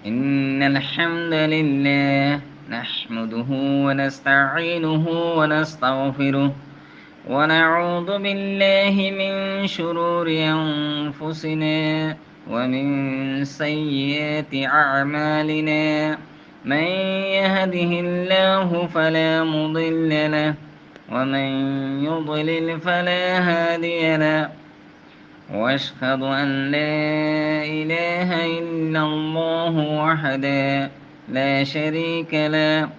إن الحمد لله نحمده ونستعينه ونستغفره ونعوذ بالله من شرور أنفسنا ومن سيئات أعمالنا. من يهده الله فلا مضل له ومن يضلل فلا هادي له. واشهد أن لا إله إلا الله وحده لا شريك له.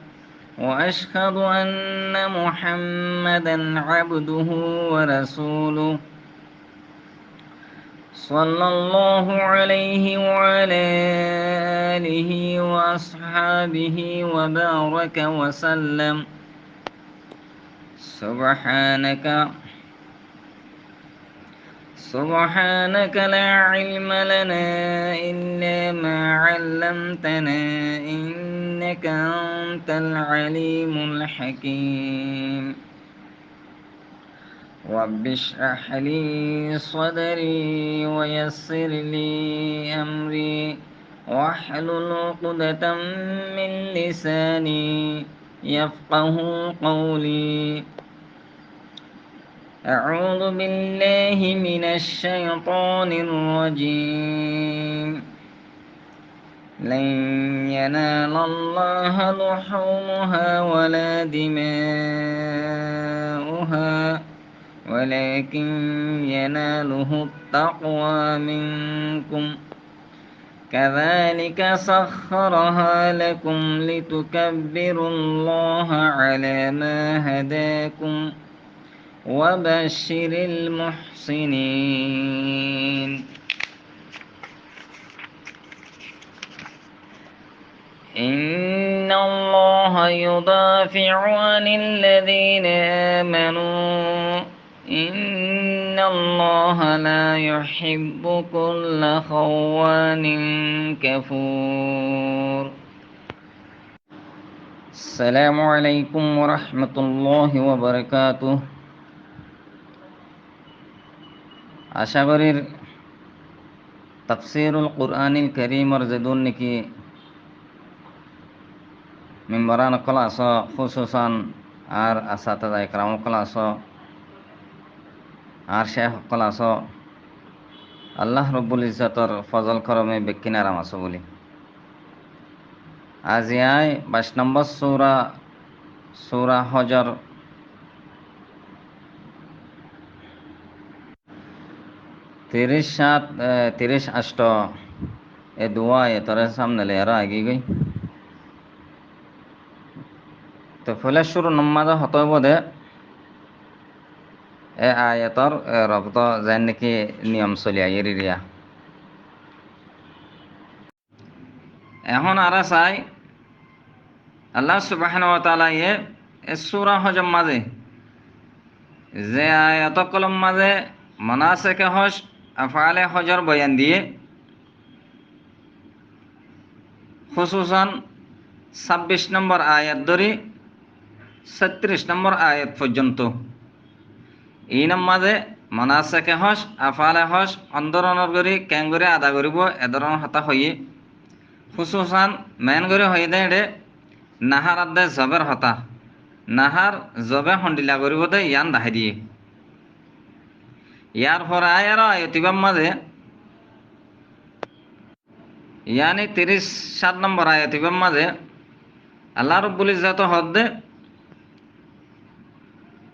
وأشهد أن محمدا عبده ورسوله صلى الله عليه وعلى آله وأصحابه وبارك وسلم. سبحانك لا علم لنا إلا ما علمتنا إنك أنت العليم الحكيم. رب اشرح لي صدري ويسر لي أمري واحلل عقدة من لساني يفقه قولي. أعوذ بالله من الشيطان الرجيم. لن ينال الله لحومها ولا دماؤها ولكن يناله التقوى منكم. كذلك سخرها لكم لتكبروا الله على ما هداكم وبشر المحسنين. إن الله يدافع عن الذين آمنوا إن الله لا يحب كل خوان كفور. السلام عليكم ورحمة الله وبركاته. আশা করি তাফসীরুল কুরআনিল কারীমর যেদুন নাকি মেম্বারান ক্লাস খুসুসান আর আসাতাদা ইকরাম ক্লাস আর শেখ ক্লাস আল্লাহ রব্বুল ইজ্জতর ফজল করমে বেকিনার আছো বলি আজি আয় 22 নম্বর সূরা হজর 30-8 এ দোয়া এ তোর সামনে লে আর আগি গই তো ফলে শুরু নমাজ হতই বোধে এ আয়াতর রব্ত যেন নাকি নিয়ম চলি আইরিয়া এখন আর চাই আল্লাহ সুবহানাহু ওয়া তাআলা এ সূরা হজর মাঝে যে আয়াত কলম মাঝে মানাসিকে হজ আফআলে হজর বয়ান দিয়ে খুসুসান 26 নম্বর আয়াত ধরে 36 নম্বর আয়াত পর্যন্ত এই নামাজে মানাসিকে হজ আফআলে হজ অন্দরণর করে কেন করে আদা করিব এধরন হতা হইয়ে খুসুসান মেন করে হয়ে দেয় নাহার আদে জবের হতা নাহার জবে হন্ডিলা করিব দে ইয়ান দাহাই দিয়ে ইয়ার পরে আর আয়তিবাম মাঝে ইয়ানি 37 নম্বর আয়াতিবাম মাঝে আল্লাহ রব্বুল ইজ্জত হদ্দে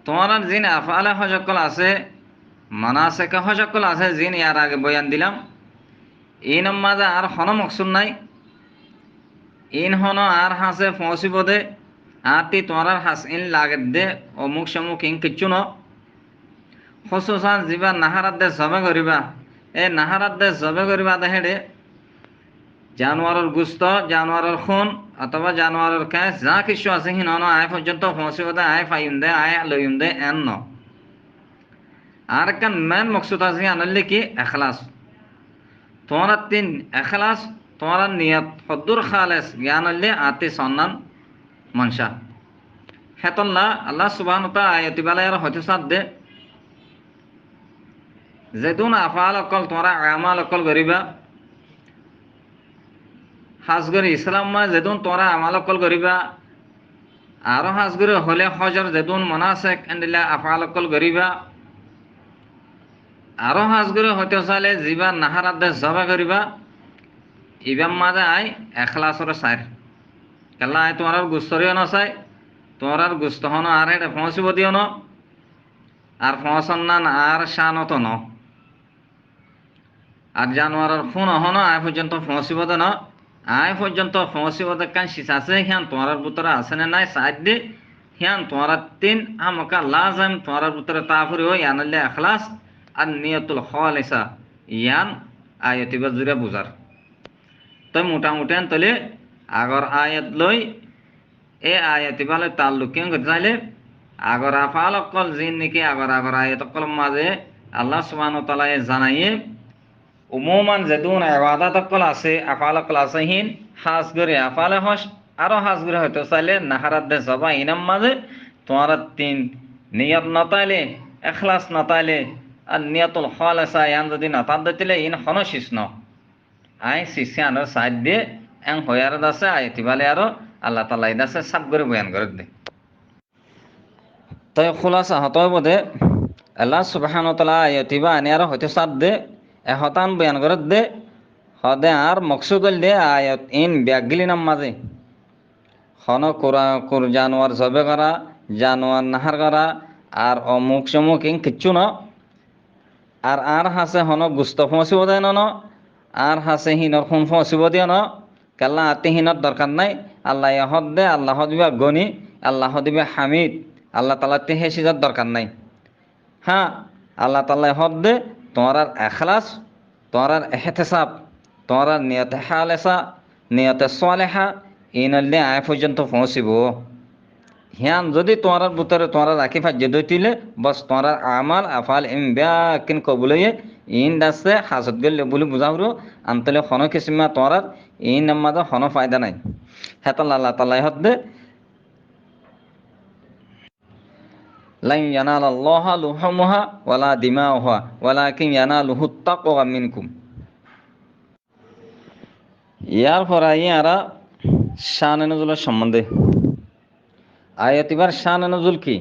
তোমার জিন আফআলে হজকল আছে মানাসিকে হজকল আছে জিন ইয়ার আগে বয়ান দিলাম এই নামাজে আর হন মকসুদ নাই ইন হন আর হাসে পৌঁছিব দে আতি তোমার হাস ইন লাগে দে অমুক সমুক ইন কিচ্ছু ন খুসুসান যিবা নাহারাত দে জবে করিবা এই নাহারাত দে জবে করিবা দেহেডে জানোয়ারের গুস্ত জানোয়ারের খুন অথবা জানোয়ারের ক্যাশ যা কিছু আছে হিন আয় পর্যন্ত পৌঁছিব দে আয় ফাইম দে আয় লইম দে এন ন আর একটা মেন মকসুদ আছে আনলে কি এখলাস তোমার তিন এখলাস তোমার নিয়ত হদ্দুর খালেস জ্ঞান হলে আতি সন্নান মনসা হেতল্লা আল্লাহ সুবহানাহু ওয়া তাআলা আয়াতিবালার হয়তো সাদ দে যেদুন আফআল অকল তোমরা আমাল অকল করিবা হাজগরি ইসলাম মা যেদুন তোরা আমালকল করিবা আরো হাজগরি হলে হজর যেদুন মনাসেক এন্ডিলা আফালকল করিবা আরো হাজগরি হইতে চাইলে যিবা নাহারাদে জবা করিবা ইবাম মাঝে আই এখলাসর সাইর কেলা আই তোমার গুস্তরিও নচাই তোমার গুস্ত হন আর এটা পৌঁছিব দিও ন আর পৌঁছন না আর শানত ন আর জানোয়ারের ফোন হন আয় পর্যন্ত পৌঁছিব দে ন আয় পর্যন্ত পৌঁছিব দে কান শিস আছে হিয়ান তোমার ভিতরে আছে না নাই সাইড দি হিয়ান তোমার তিন আমকা লাজাম তোমার ভিতরে তাফরি হই আনলে এখলাস আর নিয়তুল খালিসা ইয়ান আয়াতিবা জুড়ে বুঝার তো মোটামুটি তলে আগর আয়াত লই এ আয়াতিবালে তাল্লুকিং করতে চাইলে আগর আফাল অকল জিন নাকি আগর আগর আয়াত অকল মাঝে আল্লাহ সুবহানাহু ওয়া তাআলা জানাইয়ে উমুমান যেদুন ইবাদত অকল আছে আফাল অকল আছে হিন হাজ করে আফালে হস আরো হাজ করে হয়তো চাইলে নাহারাত দে জবা ইনাম মাঝে তোমার তিন নিয়ত নতাইলে এখলাস নতাইলে আর নিয়তুল খালিসা ইয়ান যদি নতাদ দিলে ইন হন শিষ্ণ আই শিষ্য আনার সাইড দিয়ে এং হয়ার দাসে আয়তিবালে আরো আল্লাহ তাআলা ইদাসে সাব করে বয়ান করে দে তাই খুলাসা হতয় বোধে আল্লাহ সুবহানাহু ওয়া তাআলা আয়াতিবা আনি আর হয়তো সাদ দে এহতান বয়ান করে দে হদে আর মকসুদ দে আয়াত ইন ব্যাগলি নাম মাঝে হন কোর জানোয়ার জবে করা জানোয়ার নাহার করা আর অমুক সমুক ইং কিচ্ছু ন আর হাসে হন গুস্ত পৌঁছিব দেয় ন আর হাসে হিনর খুন পৌঁছিব দিয়ে ন কাল্লা আতি হিনত দরকার নাই আল্লাহ হদ দে আল্লাহ দিবা গনি আল্লাহ দিবে হামিদ আল্লাহ তালা তে হেসিজত দরকার নাই হ্যাঁ আল্লাহ তাল্লাহ হদ দে তোমার আর এখলাস তোমার আর এহতেসাব তোমার আর নিয়তে হালেসা নিয়তে সালেহা ইনলে আয় পর্যন্ত পৌঁছিব হিয়ান যদি তোমার ভিতরে তোমার রাখি ফাজ্যে দইতিলে বস তোমার আমাল আফাল ইম ব্যাকিন কবুলয়ে ইন দাসে হাজত গেলে বলে বুঝাবো আনতলে হন কিসিমা তোমার ইন নামাজ হন ফায়দা নাই হেতাল আল্লাহ তাল্লাহ হদ দে লাইন ইয়ানালাল্লাহা লুহুমুহা ওয়ালা দিমাউহা ওয়ালাকিন ইয়ানালুহুত তাকওয়া মিনকুম ইয়ার পরে ইয়ারা শানে নজুলের সম্বন্ধে আয়াতিবার শানে নজুল কি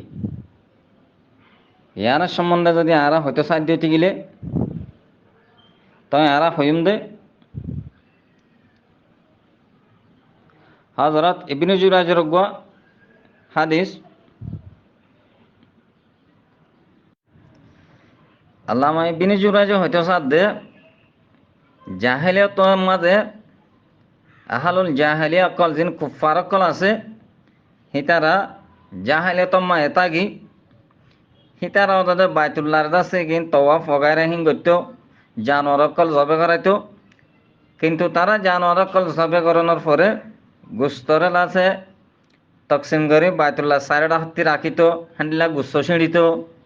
ইয়ার সম্বন্ধে যদি আরা হয়তো সাহায্য দিতে গেলে তাই আরা হইম দে হযরত ইবনে জুরাইজের হাদিস আল্লামা ইবনে জুরাইজ হয়তো সাদ দে জাহেলিয়তের মাঝে আহালুল জাহেলিয়া অকল জিন কুফার অকল আছে হিতারা জাহেলিয়তর মা এতাগি হিতারা ওদের বাইতুল্লাহর দাসে কিন তওয়াফ ওগাইরা হিন করতো জানোয়ার অকল জবে করাইতো কিন্তু তারা জানোয়ার অকল জবে করানোর পরে গুস্তরেল আছে তকসিম করে বাইতুল্লাহ সাইডা হত্তি রাখিত হ্যান্ডিলা গুস্ত ছিঁড়িত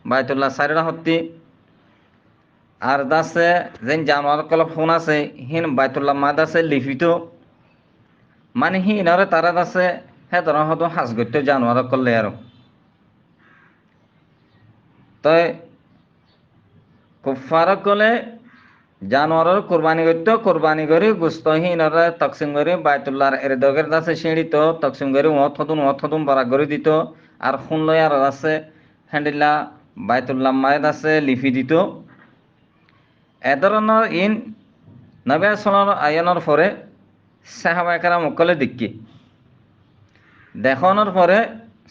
বাইতুল্লাহ সাইডা হত্তি আর দাসে যেন জানোয়ার অকল ফোন আছে হিন বাইতুল্লাহ মা দাসে লিখিত মানে হিনরে তারা দাসে হে ধর হতো হাজ করতে জানোয়ার করলে আর তই কুফার কলে জানোয়ারের কোরবানি করতো কোরবানি করে গুস্তহীনরে তকসিম করে বাইতুল্লাহর এরদগের দাসে সিঁড়িত তকসিম করে ওথ হতুন বরাক করে দিত আর শুন লয় আর আছে হ্যান্ডিল্লা বাইতুল্লাহ মায়ের আছে লিপি দিত এ ধরনের ইন নবী আসলার আয়নের পরে সাহাবায়ে মক্কলে দেখি দেখানোর পরে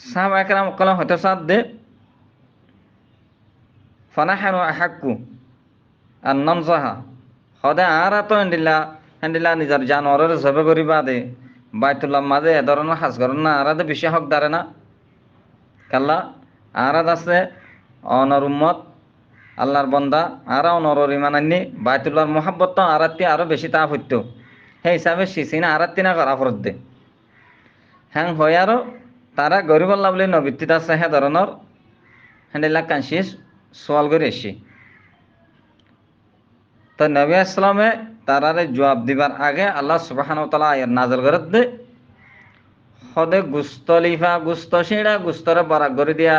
সাহাবায়ে মক্কলে হয়তো সাথ দে ফানাহানু আহাক্কু আর নমজাহা সদে আর তো হেন্দিলা নিজের জানোয়ারের জবে করিবা দে বাইতুল্লাহ মাঝে এ ধরনের সাজ করেন না আর বেশি হক দাঁড়ে না কাল্লা আর আছে অনর উম্মত আল্লাহর বন্দা আর অনর ইমানান্নি বাইতুল্লাহর মোহাব্বত তো আরাত্তি আরো বেশি তাপ হইত সেই হিসাবে সিসিনা আরাত্তি না করা ফরত দে হ্যাং হয় আরো তারা গরিবল্লা বলে নবীত্তিত আছে হে ধরনের হেন্দিলা কানসিস সোয়াল করে এসি তো নবী আসলামে তারারে জবাব দিবার আগে আল্লাহ সুবহানাহু ওয়া তাআলা আয়াত নাযিল করে দে সদে গুস্ত লিফা গুস্ত সিঁড়া গুস্তরে বরাক করে দিয়া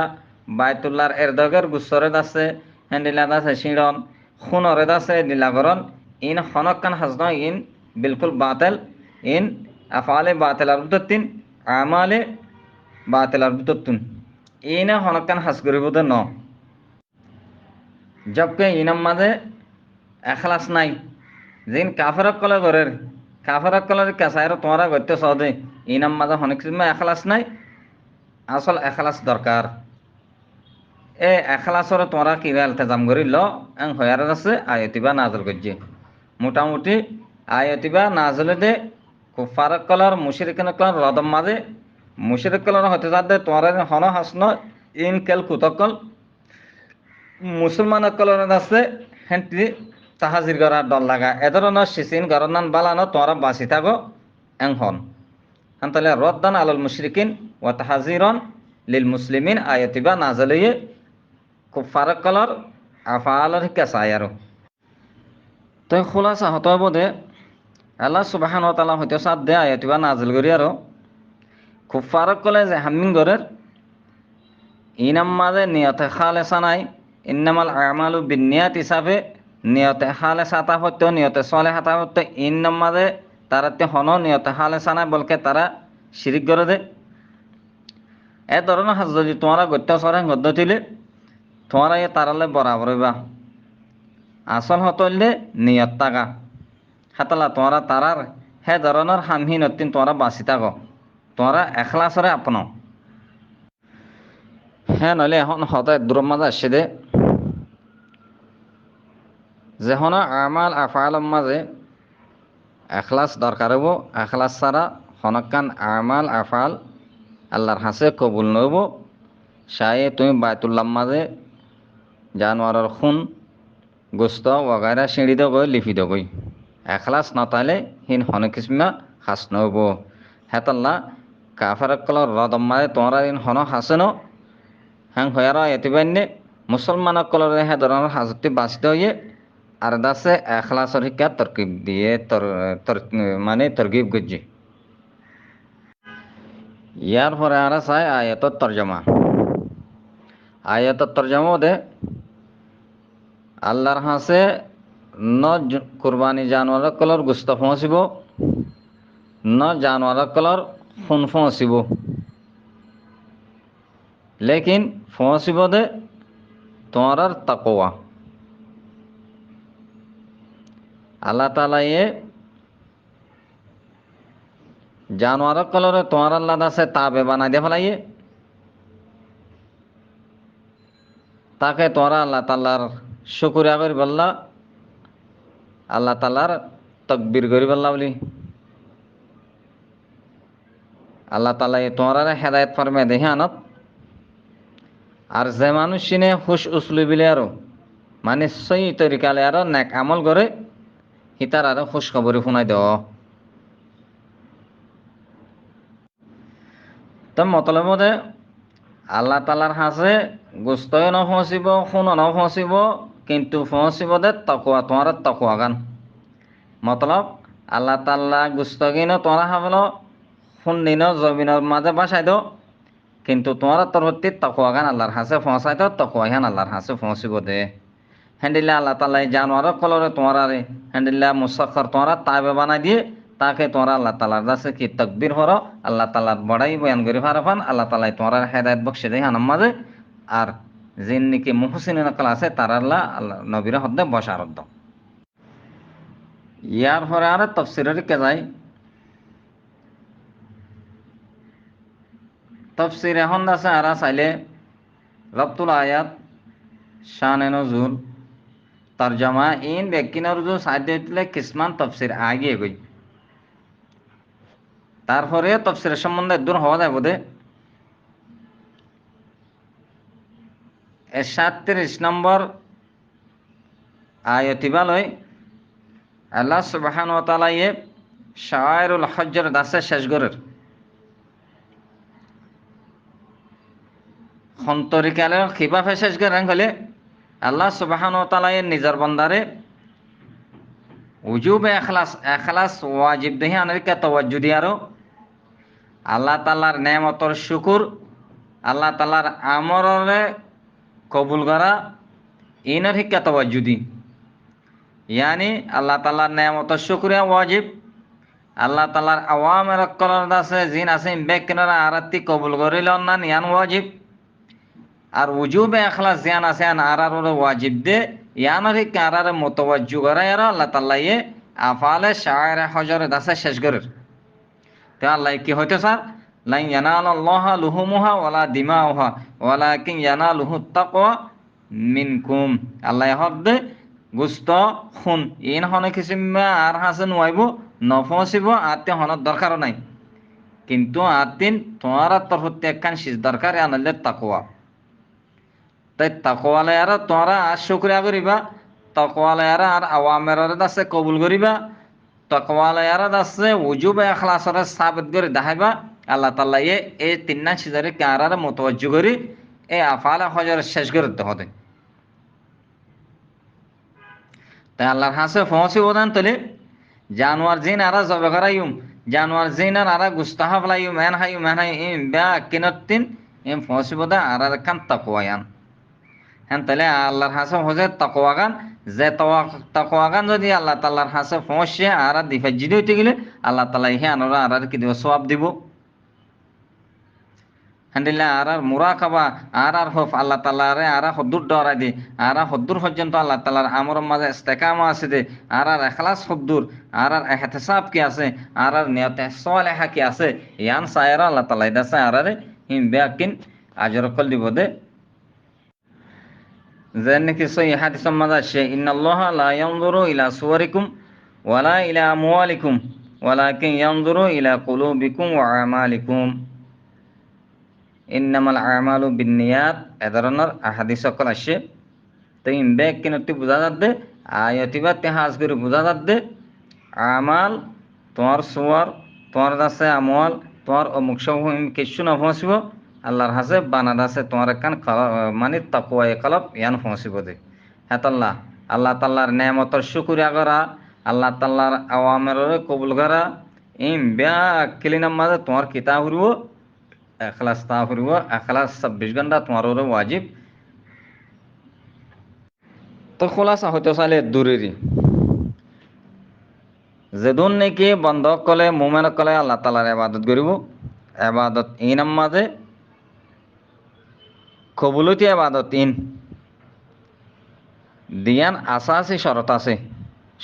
বাইতুল্লাহর এরদগের গুস্তরে দাসে হ্যান্ডিলা দাসে সিঁড়ন খুনরে দাসে নীলাগরণ ইন হনকান হাজন ইন বিলকুল বাতেল ইন আফআলে বাতিলার বুতত্তিন আমালে বাতিলার বুতত্তুন ইনা হনকান হাস করিব দে ন জবকে ইনাম মাঝে এখলাস নাই যেন কাফেরক কলে গরের কাফেরক কলের কেসাইর তোমরা গত্য সদে ইনাম মাঝে হনক এখলাস নাই আসল এখলাস দরকার এ এখলাসর তোমরা কিবা ইলতেজাম করি ল আং হয়ার আছে আয়তিবা নাজল করছে মোটামুটি আয়তিবা নাজলে দে কুফারক কলর মুশরিকিন কলর রদম মাঝে মুশরিক কলর হতে যাতে তোমরা হন হাসন ইন কেল কুতকল মুসলমান কলর আছে হেন্টি তাহাজির করার দল লাগা এ ধরনের সিসিন গরনান বালানো তোমরা বাঁচি থাকো এং হন তাহলে রদ্দান আলল মুশরিকিন ও তাহাজিরন লিল মুসলিমিন আয়তিবা নাজলিয়ে কুফারক কলর আফআলর কেসাই আর তই খোলাসা হত বোধে আল্লাহ সুবহানাহু ওয়া তাআলা হইতে সাদ দে আয়াতিবা নাজিল করি আর কুফারক কলে যে হামিন গরের ইনাম মাঝে নিয়তে খালেসা নাই ইন্নামাল আমালু বিনিয়াত হিসাবে নিয়তে খালেসা তা হইতে নিয়তে সলেহা তা হইতে ইন্নাম মাঝে তারাতে হন নিয়তে খালেসা নাই বলকে তারা শিরিক করে দে এ ধরনের হাজ যদি তোমরা গত্য সরে গদ্য দিলে তোমরা এ তারালে বরাবর হইবা আসল হতলে নিয়ত তাগা হাতালা তোমরা তারার হে ধরনের হামহীন অতিন তোমরা বাঁচি থাকো তোমরা এখলাসরে আপন হ্যাঁ নইলে এখন হতায় দূর মাঝে আসছে দে যে হন আমাল আফআলম মাঝে এখলাস দরকার হব এখলাস ছাড়া হনকান আমাল আফআল আল্লাহর হাসে কবুল নব সায়ে তুমি বায়তুল্লাহ মাঝে জানোয়ারের খুন গোস্ত ওগাইরা সিঁড়ি দগই লিপি দগই এখলাস নতাইলে হিন হনে কিসমা হাস নব হেতাল্লা কাফারকলর রদম মাঝে তোমরা ইন হন হাসে ন হ্যাং হয়ার এতিবান্যে মুসলমান কলর হে ধরনের হাজতি বাঁচিত হইয়ে আর দাসে এখলাসর শিক্ষা তরকিব দিয়ে মানে তরকিব গুজি ইয়ার পরে আর চাই আয়াতর তর্জমা আয়াতর তর্জমা দে আল্লাহর হাসে ন কুরবানি জানোয়ার কলর গুস্ত পৌঁছিব ন জানোয়ার কলর খুন পৌঁছিব লেকিন পৌঁছিব দে তোমার তাকওয়া আল্লাহ তাআলা এ জানোয়ার কলরে তোমার আল্লাহ দাসে তাবে বানাই দিয়ে ফেলাইয়ে তাকে তোরা আল্লাহ তাআলার শুকরিয়া করি বললা আল্লাহ তাআলার তকবির করি বললা বলি আল্লাহ তাআলা এ তোমরা হেদায়েত ফরমে দেখে আনত আর যে মানুষ চিনে হুশ উসলু বিলে আরো মানে সই তরিকালে আরো নেক আমল করে হিতার আরো খুশ খবরে শুনাই দেও তো মতলব দে আল্লাহ তাআলার হাসে গোস্তয় ন পৌঁছিব শুন ন পৌঁছিব কিন্তু পৌঁছিব দে তকওয়া তোমার তকওয়া গান মতলব আল্লাহ তাআলা গোস্তগিন তোমরা হাবল শুন দিন জমিনের মাঝে বাসাই দো কিন্তু তোমার তরফতি তকওয়া গান আল্লাহর হাসে পৌঁছাই দো তকওয়া গান আল্লাহর হাসে পৌঁছিব দে হ্যান্ডিল্লা আল্লাহ তাআলা জানোয়ার কলরে তোমার হ্যান্ডিল্লা মুসাখর তোমরা তাবে বানাই দিয়ে তাকে তোমরা আল্লাহ তাআলার কাছে কি তাকবীর হর আল্লাহ তাআলার বড়াই বয়ান করি ফারফান আল্লাহ তাআলা তোমরা হেদায়েত বখশে দেয় হানাম মাঝে আর যিন নাকি মুহসিন নকল আছে তার আল্লাহ আল্লাহ নবীর হদ্দে বশারত ইয়ার পরে আর তাফসীরের কে যায় তাফসীর এখন আছে আর চাইলে রব্তুল আয়াত শানে নজুল তরজমা ইন বেকিনর যে সাইডে দিলে কিসমান তাফসীর আগে গই তারপরে তাফসীরের সম্বন্ধে দূর হওয়া যায় বোধে 37 নম্বর আয়াতিবালয় আল্লাহ সুবহানাহু ওয়া তাআলা এ শায়রুল হজ্জের দাসে শেষ গরের খন্তরিকালে খিবাফে শেষ গরেন হলে আল্লাহ সুবহানাহু ওয়া তাআলা এর নিজের বান্দারে উজুবে এখলাস ওয়াজিব দেহি আনারিকা তাওয়াজ্জু দিয়ারো আল্লাহ তাআলার নেয়ামতর শুকুর আল্লাহ তাআলার আমররে কবুল করা ইনার শিক্ষা তাওয়াজ্জু দি ইয়ানি আল্লাহ তাআলার নেয়ামতর শুকরিয়া ওয়াজিব আল্লাহ তালার আওয়ামের কলর আছে জিন আছে বেকিনারা আরাতি কবুল করিল না নিয়ান ওয়াজিব আর উজুবে এখলাস জিয়ান আছে আর ওয়াজিব দে ইয়ানরি কারারে মুতাওয়াজ্জু করে আর আল্লাহ তাআলা আফালে শায়রে হজরে দাসে শেষ করে তে আল্লাহ কি হইতে স্যার লাই ইয়ানালাল্লাহা লুহুমুহা ওয়ালা দিমাউহা ওয়ালাকিন ইয়ানালুহু তাকওয়া মিনকুম আল্লাহ হদ্দে গুস্ত খুন ইন হনে কিসিমা আর হাসেন ওয়াইবো নফসিব আতে হনত দরকার নাই কিন্তু আতিন তোমার তরফতে একখান সিজ দরকার আনলে তাকওয়া তাই তাকওয়ালে আর তোমরা আর শুকরিয়া করিবা তাকওয়ালে আর আওয়ামের দাসে কবুল করিবা তাকওয়ালে আর দাসে উজুব ইখলাসরে সাবিত করে দেখাইবা আল্লাহ তাআলা এই তিননা সিজারে কারার মুতাওয়াজ্জু করি এই আফালে হজর শেষ করে দিতে হবে তাই আল্লাহর হাসে পৌঁছি ওদান তলে জানোয়ার জিন আরা জবে করাইম জানোয়ার জিন আর গুস্তাহ ফলাইম এন হাইম এন হাই বা কিনতিন এম পৌঁছি বোদা আর কান তাকওয়ায়ান হ্যাঁ তাহলে আল্লাহর হাসে হজে তাকওয়াগান যে তাকওয়াগান যদি আল্লাহ তাআলার হাসে পৌঁছে আর দিফাজ্জি হইতে গেলে আল্লাহ তাআলা হে আনরা আর কি দিব সওয়াব দিব হান্দিল্লা আর মুরাকাবা আর হফ আল্লাহ তাআলারে আর হদ্দুর ডরাই দি আর হদ্দুর পর্যন্ত আল্লাহ তাআলার আমর মাঝে ইস্তেকামা আছে দে আর ইখলাস হদ্দুর আর ইহতিসাব কি আছে আর নিয়তে সালেহা কি আছে ইয়ান সায়রা আল্লাহ তাআলা দাসা আর হিম বেকিন আজর কল দিব দে যেন নাকি সহি হাদিসের মাঝে আসে ইন্নাল্লাহা লা ইয়ানজুরু ইলা সুওয়ারিকুম ওয়ালা ইলা আমওয়ালিকুম ওয়ালাকিন ইয়ানজুরু ইলা কুলুবিকুম ওয়া আমালিকুম ইন্নামাল আমালু বিন্নিয়াত এ ধরনের হাদিস সকল আসে তো ইনবে কিনতি বোঝা যাচ্ছে আয়াতিবা তেহাজ করে বোঝা যাচ্ছে আমাল তোমার সুয়ার তোমার আছে আমল তোমার অমুক সব কিছু না পৌঁছিব আল্লাহর হাসে বানাদ আছে তোমার কান মানে তাকওয়ায়ে কলব ইয়ান পৌঁছিব দে হেতাল্লাহ আল্লাহ তাআলার নেয়ামতের শুকরিয়া করা আল্লাহ তাআলার আওয়ামের কবুল করা ইম ব্য়া কিলিনার মাঝে তোমার কিতাব হইব এখলাস তা হইব এখলাস 26 ঘন্টা তোমার ওয়াজিব তো খোলাসা হইতে চাইলে দূরেরই যেদুন নাকি বন্ধ কলে মোমেন কলে আল্লাহ তাআলার ইবাদত করিব ইবাদত ইনাম মাঝে কবুলতি ইবাদত ইন দিয়ান আসাসি শরত আছে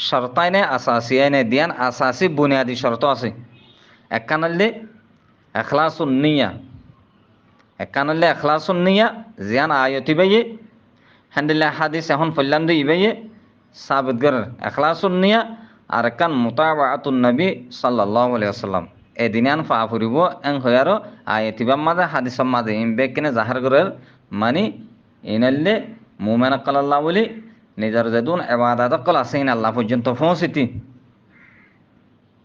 শরতাইনে আসাসি আইনে দিয়ান আসাসি বুনিয়াদি শরত আছে একখানলে এখলাসুন নিয়া একখানলে এখলাসুন নিয়া জিয়ান আয়তি বাইয়ে হ্যান্ডিল্লা হাদিস এখন ফল্লান দিয়ে ইবাইয়ে সাবিত করার এখলাসুন নিয়া আর কান মুতাবাআতুন নবী সাল্লাল্লাহু আলাইহি ওয়াসাল্লাম এদিনান ফা ফুরিব এং হয়ারো আয়াতিবাম মাঝে হাদিসের মাঝে ইমবে কিনে জাহার করার মানে ইনাল্লে মুমেন কাল্লাহ বলি নিজের যেদুন ইবাদত কল আছেন আল্লাহ পর্যন্ত পৌঁছিতি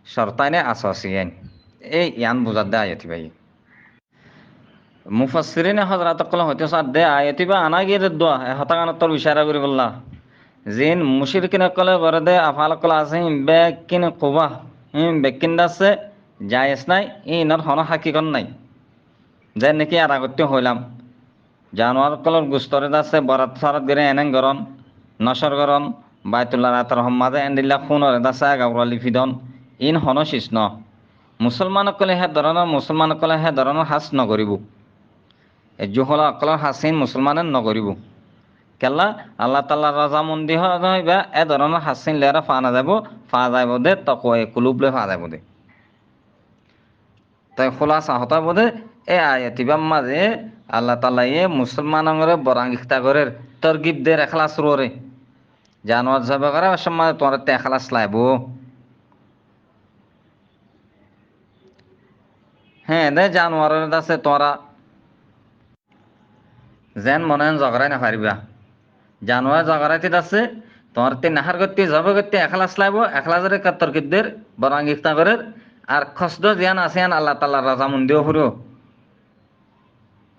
শর্তাইনে আসাসিয়ান এই ইয়ান বুঝার দে আয়াতি ভাই মুফাসসিরিনে হযরত কল হইতে সাদ দে আয়াতিবা আনা গিয়ে দোয়া হতাগানতর ইশারা করি বললা জিন মুশরিকিনে কলে করে দে আফাল কল আছে ইমবে কিনে কুবা বেকিন দাসে জায়েজ নাই ইনার হন হাকিকত নাই যে নাকি আর আগত্য হইলাম জানোয়ার কলর গুস্তরে দাসে বরাত সারাত গরে এনেন গরন নসর গরন বাইতুল্লাহ রাতর হম্মাদে এন্দিল্লা খুনরে দাসে গাওরা লিফিদন ইন হন শিষ্ণ মুসলমান কলে হে ধরনের মুসলমান কলে হে ধরনের হাস নকরিব এই জুহল অকলর হাসিন মুসলমানের নকরিব কেলা আল্লাহ তাআলা রাজামন্দি হইবা এ ধরনের হাসিন লেরা ফানা যাব ফা যাইব দে তকয়ে কুলুবলে ফা যাইব দে তাই খোলাসা হতা বোধে এ আয়াতিবাম মাঝে আল্লাহ তাআলা মুসলমানরে বরাঙ্গিতা করে তরগিব দে এখলাস রোরে জানোয়ার যাবে করে সময় তোমার তে এখলাস লাইব হ্যাঁ দে জানোয়ারের দাসে তোরা যেন মনে জগরাই না পারিবা জানোয়ার জগরাইতে দাসে তোমার তে নাহার করতে যাবে করতে এখলাস লাইব এখলাসের তরগিবদের বরাঙ্গিতা করে আর খসদ জিয়ান আসেন আল্লাহ তাআলা রাজামন্দিও হরো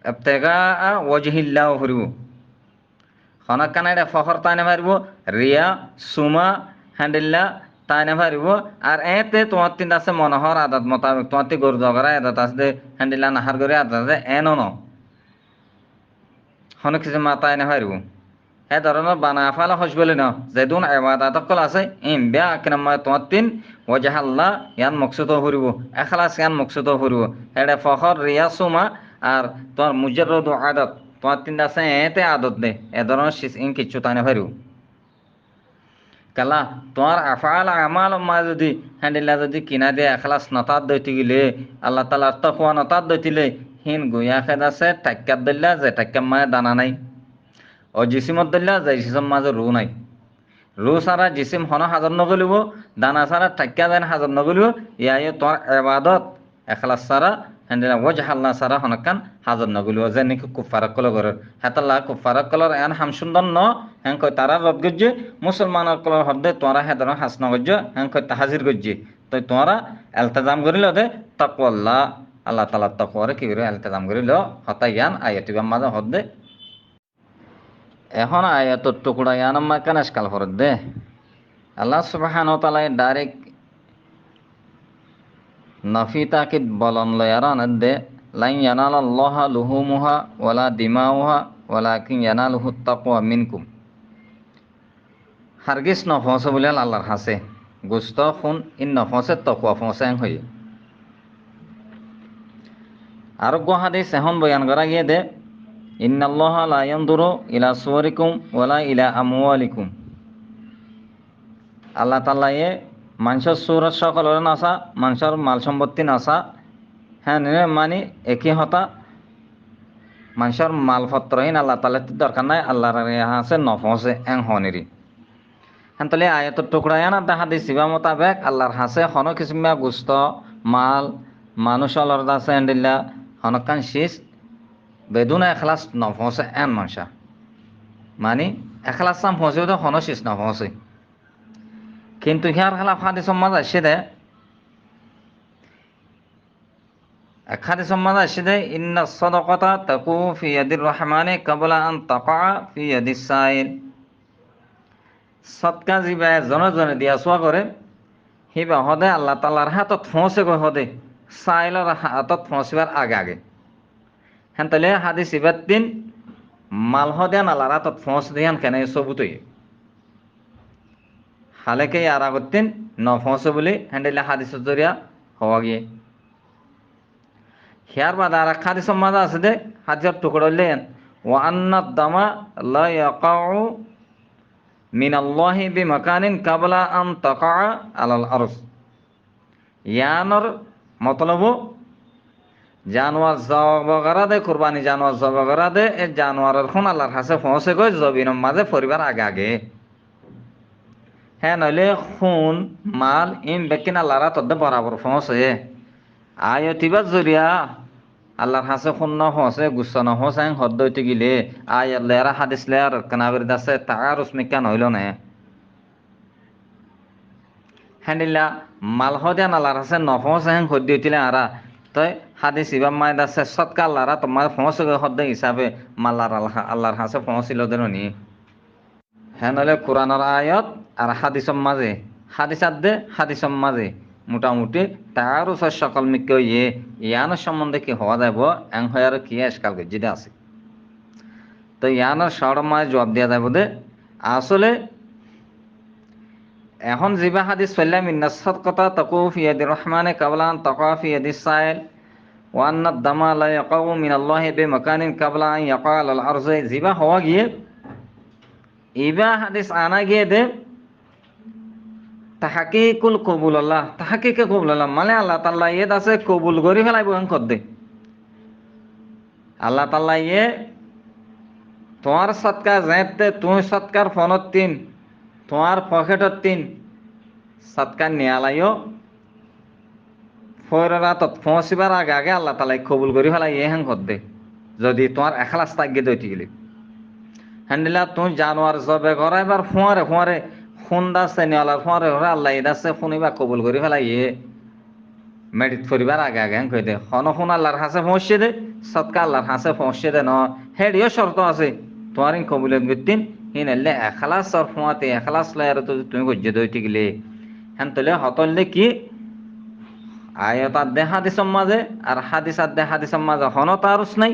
এবতেগা ওয়াজহিল্লাহ হরিব খনক কানাইডা ফখর তাইনে পারিব রিয়া সুমা হ্যান্ডিল্লা তাইনে পারিব আর এতে তোমার তিন আছে মনোহর আদাত মোতাবেক তোমার তি গরু জগরা আদাত আছে হ্যান্ডিল্লা নাহার করে আদাত আছে এনো ন খনক কিছু মা তাইনে পারিব হে ধরনের বানা ফালা হজ বলে না যেদুন এবাদাত কল আছে ইম বেয়া কিনামা তোমার তিন ওয়াজাহাল্লাহ ইয়ান মকসুদ হরিব এখলাস ইয়ান মকসুদ হরিব হেডে ফখর রিয়া সুমা আর তোমার মুজাররদ আদত তোমার তিনটা আছে এতে আদত দে এ ধরনের ইন কিচ্ছু তাই হরিব কালা তোমার আফাল আমাল মা যদি হ্যান্ডিলা যদি কিনা দিয়ে এখলাস নতাত দইতে গেলে আল্লাহ তালার তকুয়া নতাত দইতিলে হিন গুয়া খেদ আছে টাক্কাত দিল্লা যে টাক্কা মায়ে দানা নাই ও জিসিমত দিল্লা যে জিসম মাঝে রু নাই রু সারা জিসিম হন হাজর নগলিব দানা সারা টাক্কা দেন হাজর নগলিব ইয়াই তোর এবাদত এখলাস সারা হ্যান্ডিলা ওজ হাল্লা সারা হনকান হাজর নগলিব যে নাকি কুফারক কল করে হেতাল্লা কুফারক কলর এন হাম সুন্দর ন হ্যাঁ কই তারা রদ গজ্জে মুসলমানের কলর হদ্দে তোরা হেদর হাস নগজ্জ হ্যাঁ কই তাহাজির গজ্জে তো তোরা এলতেজাম করিল দে তাকওয়াল্লাহ আল্লাহ তালা তকওয়ারে কি করে এলতেজাম করিল হতাইয়ান আয়াতিবাম মাঝে হদ্দে এখন আয়াতর টুকুরা ইয়ানাম্মা কেন কাল ফরত দে আল্লাহ সুবহানাহু ওয়া তাআলা ডাইরেক্ট নফি তাকিদ বলন লয়ারান দে লাইন ইয়ানালাল্লাহা লুহুমুহা ওয়ালা দিমাউহা ওয়ালাকিন ইয়ানালুহুত তাকওয়া মিনকুম হারগিস নফসে বলে আল্লাহর হাসে গুস্ত খুন ইন নফসে তকওয়া ফসে হই আর গো হাদিস এখন বয়ান করা গিয়ে দে ইন্নাল্লাহা লা ইয়ানদুরু ইলা সুওয়ারিকুম ওয়ালা ইলা আমওয়ালিকুম আল্লাহ তাআলা মানুষের সুরত সকলের নাসা মানুষের মাল সম্পত্তি নাসা হ্যাঁ মানে একই হতা মানুষের মালপত্রহীন আল্লাহ তাআলা দরকার নাই আল্লাহর আছে নফসে এং হনেরি হ্যাঁ তাহলে আয়াতের টুকরা না দেখা দিছি বা মোতাবেক আল্লাহর হাসে হন কিসিমা গুস্ত মাল মানুষ আল্লাহর দাসে এন্ডিল্লা হনকান শীষ বেদুন এখলাস নফসে এন মানুষা মানে এখলাস সাম ফসে তো হন শীষ নফসে কিন্তু হিয়ার খেলা ফাদি সমাজ আসে দে খাদি সমাজ আসে দে ইন্না সদকতা তাকু ফি ইয়াদির রহমানে কাবলা আন তাকা ফি ইয়াদিস সাইল সৎকা জিবা জনে জনে দিয়া চোৱা করে সিবা হদে আল্লাহ তালার হাতত ফসে গৈ হদে সাইলর হাতত ফসিবার আগে আগে হেন তাহলে হাদিস ইবাদ দিন মাল হদেন আল্লাহর হাতত ফস দিয়ান কেন সবুতই হালেকে আর আগতিন ন ফসে বলে হ্যান্ডেলে হাদিসের জরিয়া হওয়া গিয়ে হিয়ার বাদ আর এক হাদিস মাঝে আছে দে হাদিসের টুকরো লেন ও আন্নাত দামা লা ইয়াকাউ মিনাল্লাহি বিমাকানিন কাবলা আন তাকা আলাল আরশ ইয়ানর মতলব জানোয়ার জবগরা দে কুরবানি জানোয়ার জবগরা দে এ জানোয়ারের খুন আল্লাহর কাছে পৌঁছে গই জবিনের মাঝে পরিবার আগে আগে হ্যাঁ নইলে খুন মাল ইম বেকিন আল্লাহরা তদ্দে বরাবর পৌঁছে আয়তিবার জরিয়া আল্লাহর হাসে খুন ন হসে গুচ্ছ ন হসে হদ্দ হইতে গিলে আয় লেরা হাদিস লেয়ার কানাবির দাসে তার উসমিকা নইল না হ্যান্ডিল্লা মাল হদিয়ান আল্লাহর হাসে ন হসে হদ্দ হইতিলে আরা তই হাদিস ইবাম মাই দাসে সৎকা আল্লাহরা তোমার পৌঁছে হদ্দ হিসাবে মাল্লার আল্লাহর হাসে পৌঁছিল দেন নি হ্যাঁ নইলে কোরআনের আয়ত আর হাদিসের মাঝে হাদিসাত দে হাদিসের মাঝে মোটামুটি তারও সকল মিকে ইয়ানোর সম্বন্ধে কি হওয়া যাব এং হয় আর কি আজকাল গজ্জিদে আছে তো ইয়ানোর সড় মাঝে জবাব দেওয়া যাব দে আসলে এখন জিবা হাদিস ফেললাম ইন্নাসত কথা তকু ফিয়াদি রহমানে কাবলান তকা ফিয়াদি সাইল ওয়ান্নাত দামা লা ইয়াকাউ মিনাল্লাহি বিমাকানিন কাবলা আন ইয়াকা আলাল আরজি জিবা হওয়া গিয়ে ইবা হাদিস আনা গিয়ে দে তাহাকিকুল কবুল আল্লাহ তাহাকিকে কবুল আল্লাহ মানে আল্লাহ তাআলা আছে কবুল করি ফেলাইব এন কর দে আল্লাহ তাআলা তোমার সৎকার যেতে তুমি সৎকার ফোনত তিন তোমার পকেটত তিন সৎকার নিয়ালাইও ফয়রা তত পৌঁছিবার আগে আগে আল্লাহ তাআলা কবুল করি ফেলাই হেন কর দে যদি তোমার এখলাস তাগিয়ে দইতে গেলে হ্যান্ডিলা তুমি জানোয়ার জবে করাইবার ফোঁয়ারে ফোঁয়ারে ফোন দাসে নিয়ালার ফোঁয়ারে ঘরে আল্লাহ দাসে শুনিবা কবুল করি ফেলাই মেডিট করিবার আগে আগে কই দে হন ফোন আল্লাহর হাসে পৌঁছে দে সৎকা আল্লাহর হাসে পৌঁছে দে ন হেডিও শর্ত আছে তোমার কবুলের বিত্তিন হিনালে এখলাস আর ফোঁয়াতে এখলাস লয়ার তো তুমি গজ্জে দইতে গেলে হ্যান তলে হতলে কি আয়াত আদে হাদিসের মাঝে আর হাদিস আদে হাদিসের মাঝে হন তারুস নাই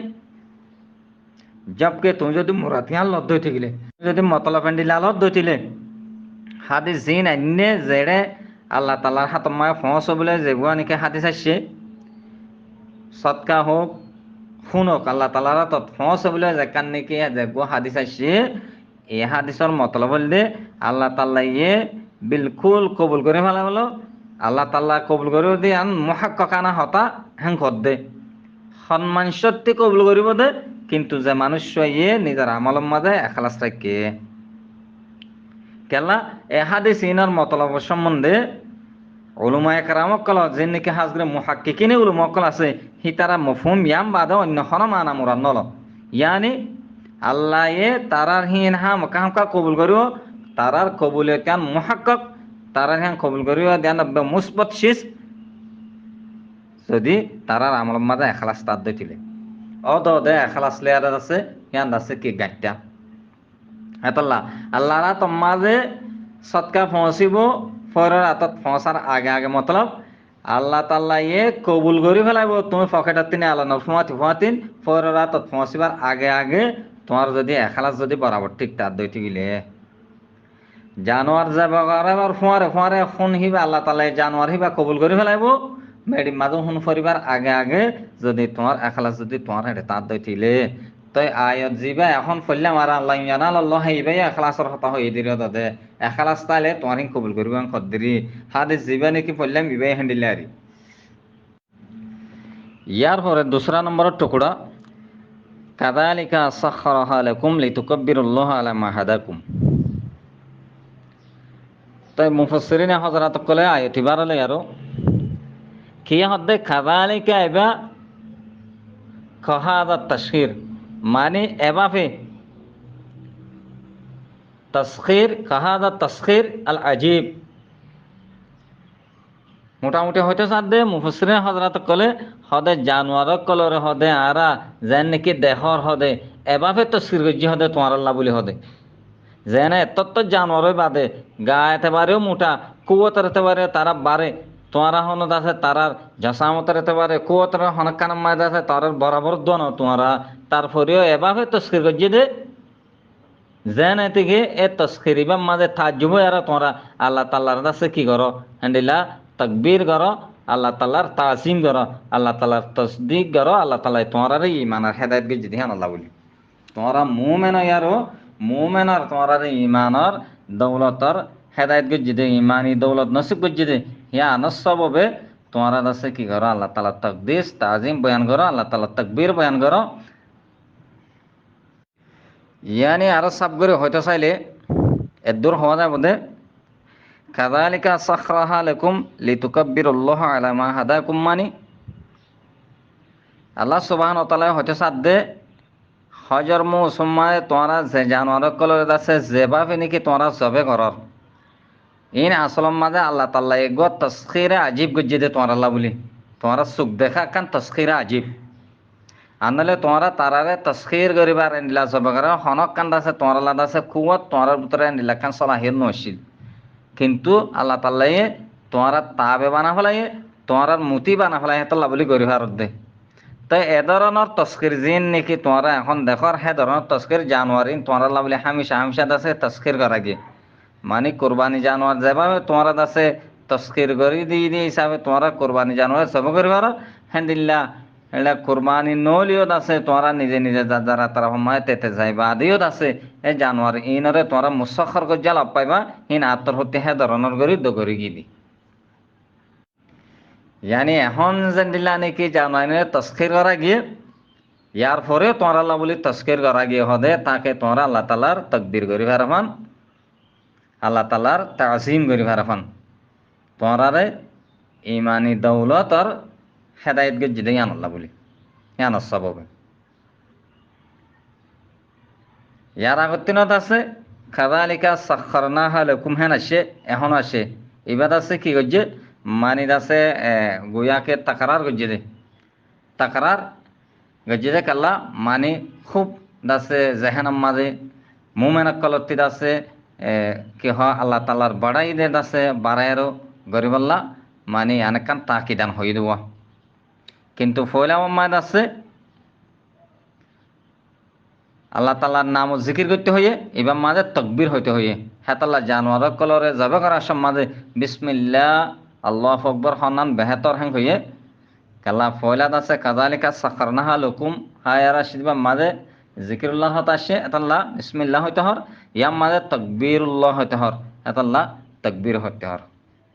জবকে তুমি যদি মুরাতিয়ান লত দই থাকিলে যদি মতলব এন্ডিলালত দই থাকিলে হাদিস জিন আইনে জেড়ে আল্লাহ তালার হাতমায় ফস বলে যেগুয়া নাকি হাদিস আসছে সৎকা হোক শুনক আল্লাহ তালার হাতত ফস বলে যেকান নাকি যেগুয়া হাদিস আসছে এই হাদিসর মতলব হলে আল্লাহ তাল্লা ইয়ে বিলকুল কবুল করে ফেলা হলো আল্লাহ তাল্লাহ কবুল করে দিয়ে আন মহাক্কানা হতা হ্যাং দে সন্মান সত্যি কবুল করিব দে কিন্তু যে মানুষ ইয়ে নিজের আমলের মাঝে এখালাস থাকে কেলা এ হাদিস ইনার মতলব সম্বন্ধে উলুমা একরামক কল যে নাকি হাজরে মুহাক্কিকিনে উলুমকল আছে হি তারা মফহুম ইয়াম বাদে অন্য খন মানা মুরাদ নল ইয়ানি আল্লাহ এ তারার হিন হা মকাহকা কবুল করিও তারার কবুলে কান মুহাক্কাক তারার হ্যাঁ কবুল করিও দেন মুসবত শিস যদি তারার আমল মাঝে এখালাস তার দিলে দে এখালাস লেয়ার আছে ইয়ান আছে কি গাইটা হেতল্লা আল্লাহরা তোমাজে সৎকা পৌঁছিব ফরের আতত পৌঁছার আগে আগে মতলব আল্লাহ তাল্লা ইয়ে কবুল করি ফেলাইব তুমি পকেটের তিনি আল্লাহ ফুয়াতিন ফরের আতত পৌঁছিবার আগে আগে তোমার যদি এখালাস যদি বরাবর ঠিক তার দই গিলে জানোয়ার যাবা এবার ফুয়ারে ফুয়ারে শুন হিবা আল্লাহ তাল্লা জানোয়ার হিবা কবুল করে ফেলাইব মেডি মাজু শুন ফরিবার আগে আগে যদি তোমার এখালাস যদি তোমার হেঁটে তার দই থিলে তই আয়ত যিবা এখন ফললাম আর আল্লাহ জানাল আল্লাহ হিবাই এখালাসর কথা হয়ে দিল দাদে এখালাস তাইলে তোমার হিং কবুল করিব খদ্দিরি হাদিস যিবা নাকি ফললাম ইবাই হ্যান্ডিলে আরি ইয়ার পরে দুসরা নম্বরের টুকরা কাযালিকা সাখখারাহা লাকুম লিতুকাব্বিরুল্লাহ আলা মা হাদাকুম তাই মুফাসসিরিনে হযরত কলে আয়াতি বারালে আরো কি হদ্দে কাযালিকা এবা কহাদা তাশখীর মানে এবাফে তসখির কাহাদা তসখির আল আজিব মোটামুটি হয়তো সাদে মুফাসসিরিন হযরত কলে হদে জানোয়ার কলরে হদে আরা যেন নাকি দেহর হদে এবাফে তসখির গজ্জি হদে তোমার আল্লাহ বলি হদে যেন এত জানোয়ার বাদে গা এতেবারেও মোটা কুয়তের এতেবারে তারা বাড়ে তোমারা হনত আছে তারার জসামতের এতেবারে কুয়তের হনকানাম মাঝে আছে তারার বরাবর দন তোমারা তারপরেও এবাফে তসখির গজ্জি দে যেন এদিকে এ তস্কিরিবার মাঝে তাজ্জুব আর তোমরা আল্লাহ তাল্লাহর কাছে কি করো হ্যান্ডিলা তাকবীর করো আল্লাহ তাল্লাহর তাসিম করো আল্লাহ তাল্লাহর তসদিক করো আল্লাহ তাল্লাহ তোমার ইমানের হেদায়ত গিয়ে যদি আল্লাহ বলি তোমরা মুমেন ইয়ারো মুমেনার তোমার ইমানের দৌলতর হেদায়ত গিয়ে যদি ইমানি দৌলত নসিব গিয়ে যদি হিয়া আনসবে তোমার কাছে কি করো আল্লাহ তাল্লাহ তকদিস তাজিম বয়ান করো আল্লাহ তাল্লাহ তাকবীর বয়ান করো ইয়ানি আরো সাব করে হয়তো চাইলে এদূর হওয়া যায় বোধে কাযালিকা সাখরাহা লাকুম লিতুকাব্বিরুল্লাহ আলা মা হাদাকুম মানি আল্লাহ সুবহানাহু ওয়া তাআলা হয়তো সাদে হজর মৌসুমায় তোমরা যে জানোয়ার কলর আছে যেভাবে নাকি তোমরা জবে করর ইন আসলম মাঝে আল্লাহ তাআলা এগো তসখিরে আজিব গজ্জে দে তোমার আল্লাহ বলি তোমরা সুখ দেখা কান তসখিরে আজিব আনলে তোমরা তারারে তসখির করিবার নিলা জবে করে হনক কান্দ আছে তোমার আল্লাহ আছে কুয়ত তোমার ভিতরে নিলা কান সলাহির নসিল কিন্তু আল্লাহ তাল্লাই তোমার তাবে বানা ফেলাই তোমার মুতি বানা ফেলাই হেতল্লা বলি গরি ভারত দে তাই এ ধরনের তস্কির জিন নাকি তোমরা এখন দেখর হে ধরনের তস্কির জানোয়ারিন তোমার বলে হামিশা হামিশা আছে তস্কির করা গিয়ে মানে কোরবানি জানোয়ার যেভাবে তোমার আছে তস্কির করি দিয়ে দিয়ে হিসাবে তোমরা কোরবানি জানোয়ার সব করি পারো হ্যান্দিল্লা এটা কোরবানি নলিয়ত আছে তোমরা নিজে নিজে যারা তারা সময় তেতে যাইবা আদিয়ত আছে এই জানোয়ার ইনরে তোমরা মুসখর করে জাল পাইবা ইন আত্মর হতে হে ধরনের করি দগরি গিলি ইয়ানি এখন যেন দিলা নাকি জানোয়ারের তস্কির করা গিয়ে ইয়ার পরে তোমরা আল্লাহ বলি তস্কির করা গিয়ে হদে তাকে তোমরা আল্লাহ তালার তকবির করি ভারফান আল্লাহ তালার তাজিম করি ভারফান তোমরা ইমানি দৌলত আর হেদায়ত গে জিদে ইয়ান আল্লাহ বলি ইয়ান সববে ইয়ার আগতিনত আছে কাযালিকা সাখখারনাহা লাকুম হেন আসে এখন আসে এবার আছে কি করছে মানিদ আছে গুয়াকে তাকরার করছে দে তাকরার গজ্জে দে কাল্লা মানি খুব দাসে জেহেনাম মাঝে মুমেনাক কলত্তি দাসে কি হ আল্লাহ তাল্লার বাড়াই দে দাসে বাড়াইরও গরিবাল্লা মানি অনেকান তাকিদান হয়ে দেওয়া কিন্তু ফয়লা মাদ আছে আল্লাহ তাল্লাহর নাম জিকির করতে হইয়ে এবার মাঝে তকবির হইতে হইয়ে হেতাল্লাহ জানোয়ার কলরে যাবে করার সব মাঝে বিসমিল্লাহ আল্লাহ আকবর হনান বেহেতর হ্যাং হইয়ে কালা ফয়লাদ আছে কাজালিকা সাখারনাহা লকুম হায়ারা সিদবা মাঝে জিকিরুল্লাহ হতে আসে এতাল্লাহ বিসমিল্লাহ হইতে হর ইয়াম মাঝে তকবিরুল্লাহ হইতে হর এতাল্লাহ তকবির হইতে হর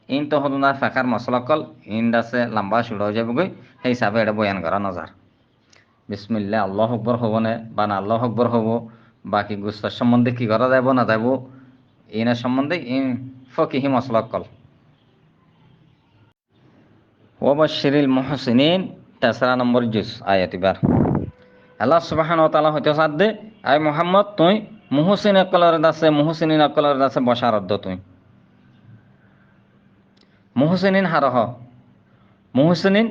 ইন তো হল না ফেকার মশলা কল ইন্ড আছে লম্বা শুরু হয়ে যাবে গই সেই হিসাবে এটা বয়ান করা নজার বিসমিল্লাহ আল্লাহ আকবর হব না বা না আল্লাহ আকবর হব বাকি গুস্তার সম্বন্ধে কি করা যাব না যাব ইনের সম্বন্ধে ইন ফকিহি মশলা কল ওয়াবাশশিরিল মুহসিনিন 13 নম্বর জুজ আয়াত এবার আল্লাহ সুবহানাহু ওয়া তাআলা হইতে সাদ দে আই মুহাম্মদ তুই মুহসিন আকলের দাসে মুহসিনিন আকলের দাসে বশারত দ তুই মুহসিনিন হারহ মুহসিনিন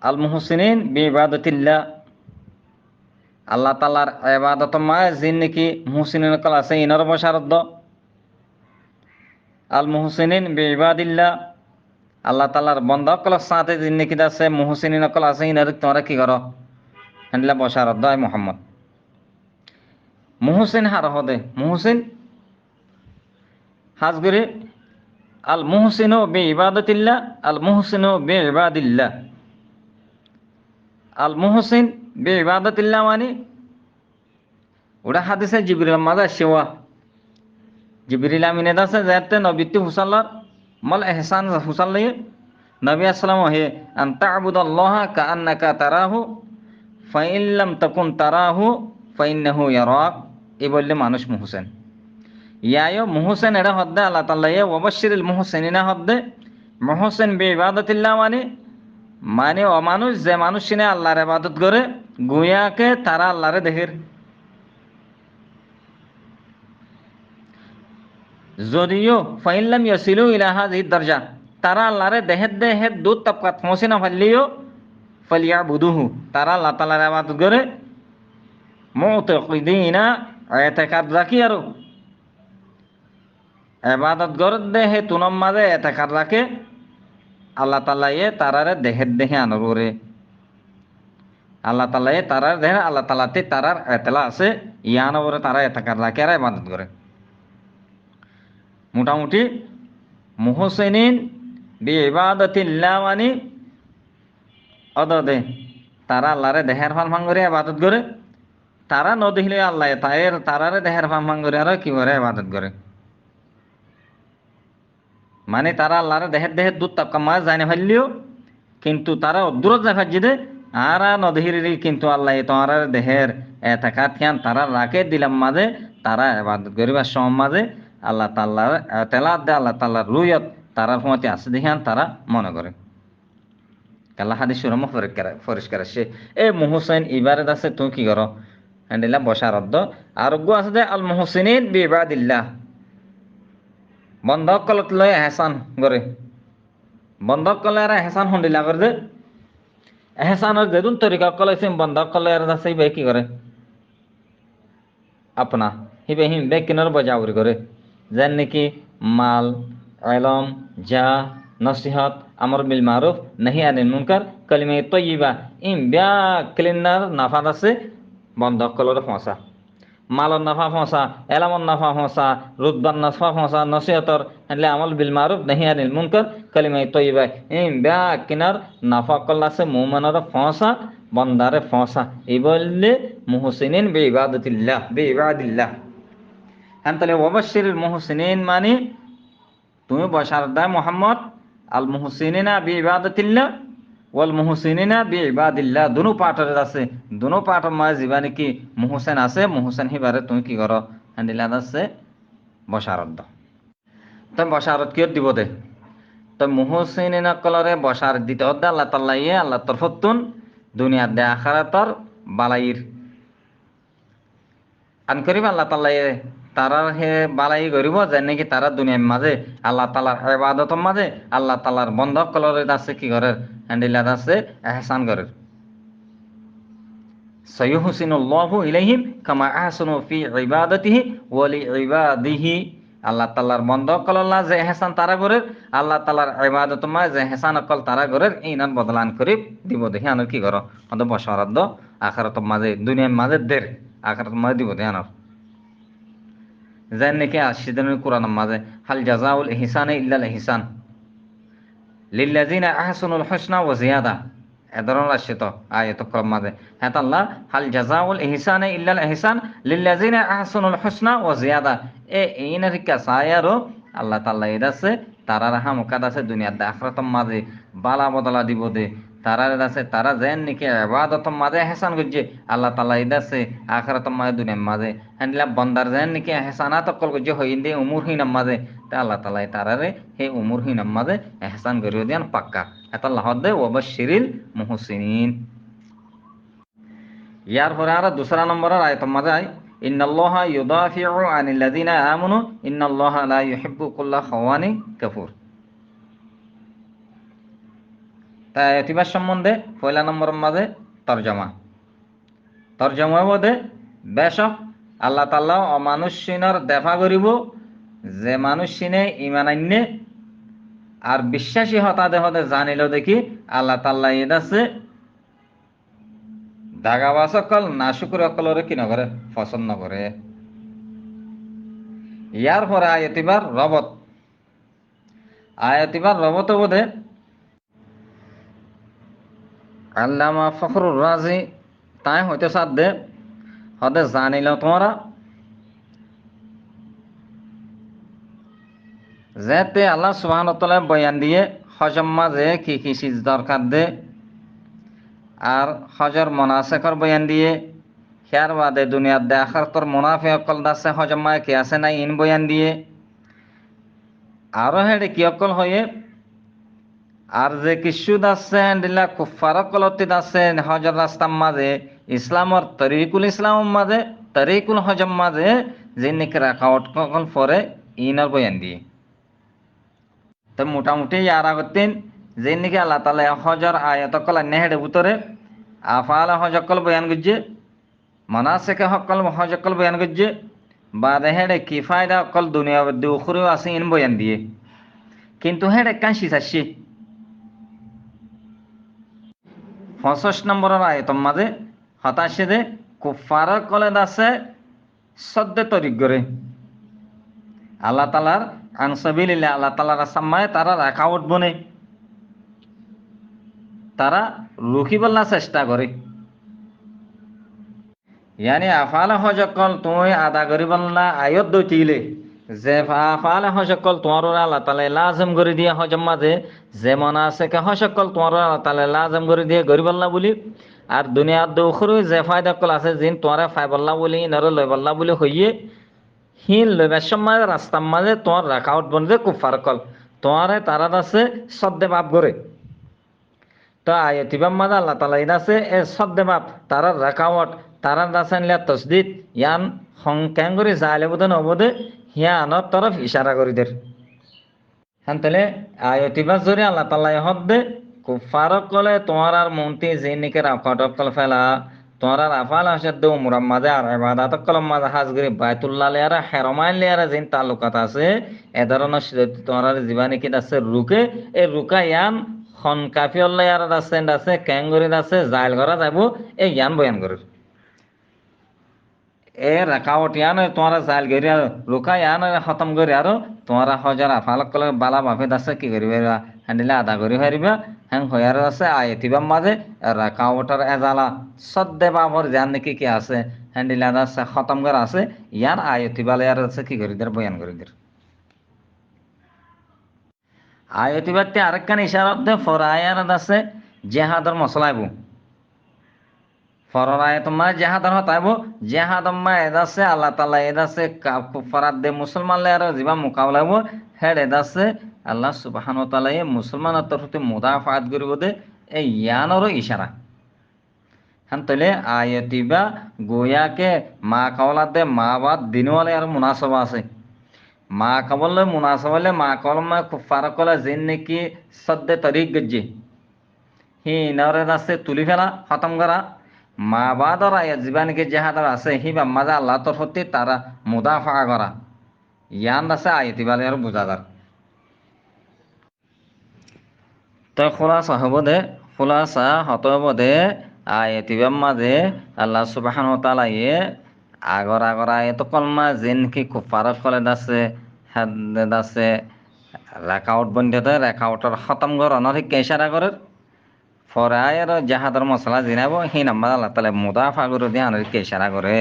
আল মুহসিনিন বিইবাদাতিল্লাহ আল্লাহ তাআলার ইবাদত মায় জিন নাকি মুহসিনিন আকল আছে ইনার বশারত দ আল মুহসিনিন বিইবাদিল্লাহ আল্লাহ তালার বন্ধ কলার সাথে যিনি কি আছে মুহসিন নকল আছে ইনার তোমরা কি করো হ্যান্ডলা বসার দয় মোহাম্মদ মুহসিন হার হদে মুহসিন হাজগরি আল মুহসিন বে ইবাদতিল্লাহ আল মুহসিন বে ইবাদিল্লাহ আল মুহসিন বে ইবাদতিল্লাহ মানে ওটা হাদিসে জিবরিল মাদা সেওয়া জিবরিল আমিনে দাসে যাতে নবিত্তি হুসাল্লার মল এহসান হুসাল্লাই নবী আসসালাম হে আন তা'বুদাল্লাহ কাআন্নাকা তারাহু ফাইন লাম তাকুন তারাহু ফাইন্নাহু ইয়ারাক এই বললে মানুষ মুহসিন ইয়ায়ো মুহসিন এরা হদ্দে আল্লাহ তাআলা এ ওয়াবাশশিরিল মুহসিনিনা হদ্দে মুহসিন বিইবাদাতিল্লাহ মানে অমানুষ যে মানুষ সিনে আল্লাহর ইবাদত করে গুয়াকে তারা আল্লাহরে দেখের যদিও ফাইনলাম ইয়াসিলু ইলা হাযিহি দারজা তারা আল্লাহরে দেহের দুধ তাপকাত পৌঁছে না পারলেও ফালিয়াবুদুহু তারা আল্লাহ তাআলার ইবাদত করে মুতাকিদিনা ইতিকাদ রাখি আর ইবাদত করে দেহে তুনম মাঝে ইতিকাদ রাখে আল্লাহ তাআলা এ তারারে দেহে আনরে আল্লাহ তাআলা এ তারার দেহে আল্লাহ তাআলাতে তারার এতলা আছে ইয়ানবরে তারা ইতিকাদ রাখে আর ইবাদত করে মোটামুটি মুহসিনিন বিইবাদাতিল্লাহ মানে অদদে তারা আল্লাহরে দেহের ফাল ভাঙ্গরে ইবাদত করে তারা নদিলে আল্লাহ তায়ের তারারে দেহের ফাল ভাঙ্গরে আর কি করে ইবাদত করে মানে তারা আল্লাহরে দেহের দুধ তাপকা মাছ জানে ফেললিও কিন্তু তারা দূরত যায় ফাজিদে আর নদহিরি কিন্তু আল্লাহ তোমার দেহের এতাকাত খান তারা রাখে দিলাম মাঝে তারা ইবাদত করিবার সময় মাঝে আল্লাহ তাআলার তেলাত দে আল্লাহ তাআলার রুয়ত তারার ফমতে আছে দেখান তারা মনে করে আল্লাহ হাদিস সুরম পরিষ্কার আছে এ মুহসিন ইবাদত আছে তুই কি করো হ্যান্ডিলা বসার অর্ধ আরোগ্য আছে যে আল মুহসিনিন বিইবাদিল্লাহ বন্ধক কলত লয় এহসান করে বন্ধক কলে আর এহসান হন্ডিলা করে দে এহসানের যেদুন তরিকা কলাইছে বন্ধক কলে আর আছে ভাই কি করে আপনা হিবে হিম বে কিনার বজাউরি করে যেন নাকি মাল ইলম যা নসিহত আমর বিল মারুফ নাহি আনিল মুনকার কালিমে তয়্যিবা ইম ব্য়া ক্লিনার নাফাত আছে বন্ধক কলর ফসা মালর নাফা ফসা এলামর নাফা ফসা রুদবান নাফা ফসা নসিহতর এলে আমল বিল মারুফ নাহি আনিল মুনকার কালিমে তয়্যিবা ইম ব্য়া কিনার নাফা কল আছে মুমিনের ফসা বন্দারে ফসা এই বললে মুহসিনিন বিইবাদিল্লাহ হ্যাঁ তাহলে ওয়াবাশশিরিল মুহসিনিন মানে তুমি বশারত দাও মুহাম্মদ আল মুহসিনিনা বিইবাদাতিল্লাহ ওয়াল মুহসিনিনা বিইবাদিল্লাহ দুনো পাঠের আছে দুনো পাঠের মাঝে জীবানি কি মুহসিন আছে মুহসিন হিবারে তুমি কি করো হ্যান্ডিলা আছে বশারত দাও তুমি বশারত কি দিব দে তো মুহসিনিনা কলরে বশারত দিতে হদ্দে আল্লাহ তাআলা ইয়ে আল্লাহ তরফতুন দুনিয়ার দে আখিরাতর বালাইর আন করিব আল্লাহ তাআলা তারার হে বালাই করিব যে নাকি তারা দুনিয়ার মাঝে আল্লাহ তাআলার ইবাদতের মাঝে আল্লাহ তাআলার বন্ধক কলরে আছে কি করে হ্যান্ডিলা আছে এহসান করে সাইয়ুহসিনুল্লাহু ইলাইহিম কামা আহসানু ফি ইবাদাতিহি ওয়া লি ইবাদিহি আল্লাহ তাল্লার বন্ধ কল্লা যে হেসান তারা করের আল্লাহ তাল্লার ইবাদত মা যে হেসান অকল তারা করের ইনার বদলান করি দিব দেখি আনার কি করো অত বসরাদ্দ আখারত মাঝে দুনিয়ার মাঝে দের আখারত মাঝে দিব দেখি আনার যেন নাকি আসিদিনের কোরআন মাঝে হাল জাজাউল ইহসানে ইল্লাল ইহসান লিল্লাযিনা আহসানুল হুসনা ওয়া জিয়াদা এ ধরনের আসছে তো আয়াত ক্রম মাঝে হ্যাঁ আল্লাহ হাল জাজাউল ইহসানে ইল্লাল ইহসান লিল্লাযিনা আহসানুল হুসনা ওয়া জিয়াদা এইনার কাসায়ারো আল্লাহ তাআলা এদাছে তারা রাহা মুকাদ আছে দুনিয়ার দে আখিরাতম মাঝে বালা বদলা দিব দে তারা আছে তারা যেন নাকি ইবাদতম মাঝে হেসান করছে আল্লাহ তাআলা এদাছে আখিরাতম মাঝে দুনিয়ার মাঝে হ্যান্ডলা বন্দার যেন নাকি হেসানাত কল করছে হইন্দে উমুর হিনাম মাঝে তা আল্লাহ তাআলা তারারে হে উমুর হিনাম মাঝে এহসান করিয়ে দেন পাক্কা এটা আল্লাহ দে ওয়াবাশশিরিল মুহসিনিন। ইয়ার পরে আর দুসরা নম্বরের আয়াত মাঝে ইন্নাল্লাহা ইউদাফিউ আনিল্লাযিনা আমানু ইন্নাল্লাহা লা ইউহিব্বু কুল্লা খাওয়ানিন কাফুর। তাই আয়াতিবার সম্বন্ধে পয়লা নম্বরের মাঝে তর্জমা বোধে বেশক আল্লাহ তাআলা অমানুষ্যিনর দেখা করিব যে মানুষিনে ইমান আইনে আর বিশ্বাসী হতা দেহতে জানিল দেখি আল্লাহ তাআলা এদাছে দাগাবাস অকল নাশুকুর অকলরে কি নকরে পছন্দ করে। ইয়ার পরে আয়াতিবার রবত বোধে আল্লামা ফখরুর রাজি তাই হইতে সাধ্যে হতে জানিল তোমরা যেতে আল্লাহ সুবহানাহু ওয়া তাআলা বয়ান দিয়ে হজম মাঝে কি কি চিজ দরকার দে আর হজর মনাসেকর বয়ান দিয়ে খেয়ার বাদে দুনিয়ার দে আখারতর মুনাফে অকল দাসে হজম মায় কি আছে নাই ইন বয়ান দিয়ে আরো হেডে কি অকল হয়ে আর যে কিছু দাসে দিলা কুফার কলতি দাসে হজর রাস্তার মাঝে ইসলামর তরিকুল হজম মাঝে যে নাকি রাখাওয়াট কল পরে ইনার বয়ান দিয়ে তো মোটামুটি ইয়ার আগতেন যে নাকি আল্লাহ তাআলা হজর আয়াত কল নেহেডে ভিতরে আফাল হজকল বয়ান করছে মানাসেকে হকল হজকল বয়ান করছে বাদে হেডে কি ফায়দা অকল দুনিয়া দুখরেও আছে ইন বয়ান দিয়ে কিন্তু হেডে কাশি চাচ্ছি 65 নম্বরের আয়তম মাঝে হতাশে দে কুফার কলেদ আছে সদ্যে তরিক করে আল্লাহ তালার আনসাবিল্লা আল্লাহ তালার আসাম্মায় তারা রাখা উঠব নে তারা রুখিবল্লা চেষ্টা করে ইয়ানি আফালে হজকল তুই আদা করিবল্লা আয়ত দইতিলে যে আফালে হজকল তোমার আল্লাহ তালা লাজম করে দিয়ে হজম মাঝে যেমন আছে কে হসকল তোমার আল্লাহ তালা লাজম করে দিয়ে গরিবল্লা বলি আর দুনিয়ার দুখরু যে ফায়দা কল আছে জিন তোমারে ফাইবল্লা বলি নর লইবল্লা বলি হইয়ে হিন লইবার সময় রাস্তার মাঝে তোমার রাখা উঠব যে কুফার কল তোমারে তারা আছে সদ্দে বাপ করে তো আয়তিবাম মাদা আল্লাহ তালা ইন আছে এ সদ্দে বাপ তারা রাখাওয়াট তারা দাসেন লিয়া তসদিদ ইয়ান সংখ্যাং করে যাইলে বোধ নবোধে হিয়ানোর তরফ ইশারা করি দের হ্যাঁ তাহলে আয়তিবাস জোরে আল্লাহ তালা হদ্দে কুফারক কলে তোমার আর মন্ত্রী যে নিকে রাখাওয়াট কল ফেলা তোমার আর আফাল হাসাদ দে উমরাম মাঝে আর ইবাদত কলম মাঝে হাজগরি বাইতুল্লাহ লেয়ারা হেরমাইন লেয়ারা যেন তালুকাত আছে এ ধরনের তোমার জীবানী কি আছে রুকে এই রুকা ইয়ান খন কাফিয়ল্লা ইয়ার আছে ক্যাঙ্গুরির আছে জাইল ঘরা যাব এই ইয়ান বয়ান করে এ রাখাওট ইয়ান তোমার জাইল গরি আর রুকা ইয়ান খতম করি আর তোমার হজার আফাল কলে বালা বাফেদ আছে কি করিবে হ্যান্ডিলে আদা করি হারিবা হ্যাং হয়ার আছে আয়তিবাম মাঝে রাখাওটার এজালা সদ্দে বাবর জান নাকি কি আছে হ্যান্ডিলে আদা আছে খতম করা আছে ইয়ান আয়তিবাল ইয়ার আছে কি করি দের বয়ান করি দের আয়তিবাদটি আরেকখান ইশারত দে ফরায়ার আছে জেহাদর মশলাইব ফরায়াতমা জেহাদর হতাইব জেহাদম্মা এদাছে আল্লাহ তাআলা এদাছে কুফারাত দে মুসলমান লেয়ার জিবা মুকাবলাইব হেড এদাছে আল্লাহ সুবহানাহু ওয়া তাআলা মুসলমানের তরফতে মুদাফাত করিব দে এই ইয়ানরও ইশারা হান তলে আয়তিবা গোয়াকে মা কাওলা দে মা বাদ দিনওয়ালে আর মুনাসাবা আছে মা কাবলে মুনাসাবালে মা কলমা কুফার কলা জিন নাকি সদ্দে তরিক গজ্জে হি নরে আছে তুলি ফেলা খতম করা মা বাদর আয়া জীবানিকে জেহাদর আছে হি বা মাজা আল্লাহ তরফতে তারা মুদাফা করা ইয়ান আছে আয়তিবালে আর বোঝা যার তো খোলাসা হব দে খোলাসা হত হব দে আয়তিবার মাঝে আল্লাহ সুবহানাহু ওয়া তাআলা আগর আগর আয়ত কলমা যেন কি কুফারত কলে দাসে হাদ দাসে রেকআউট বন্ধতে রেকআউটর খতম গরনের শিক্ষা ইশারা করে পরে আর জাহাদর মশলা জিনাবো সেই নাম্বার আল্লাহ তাআলা মুদাফা করে দিয়ে আনার শিক্ষা ইশারা করে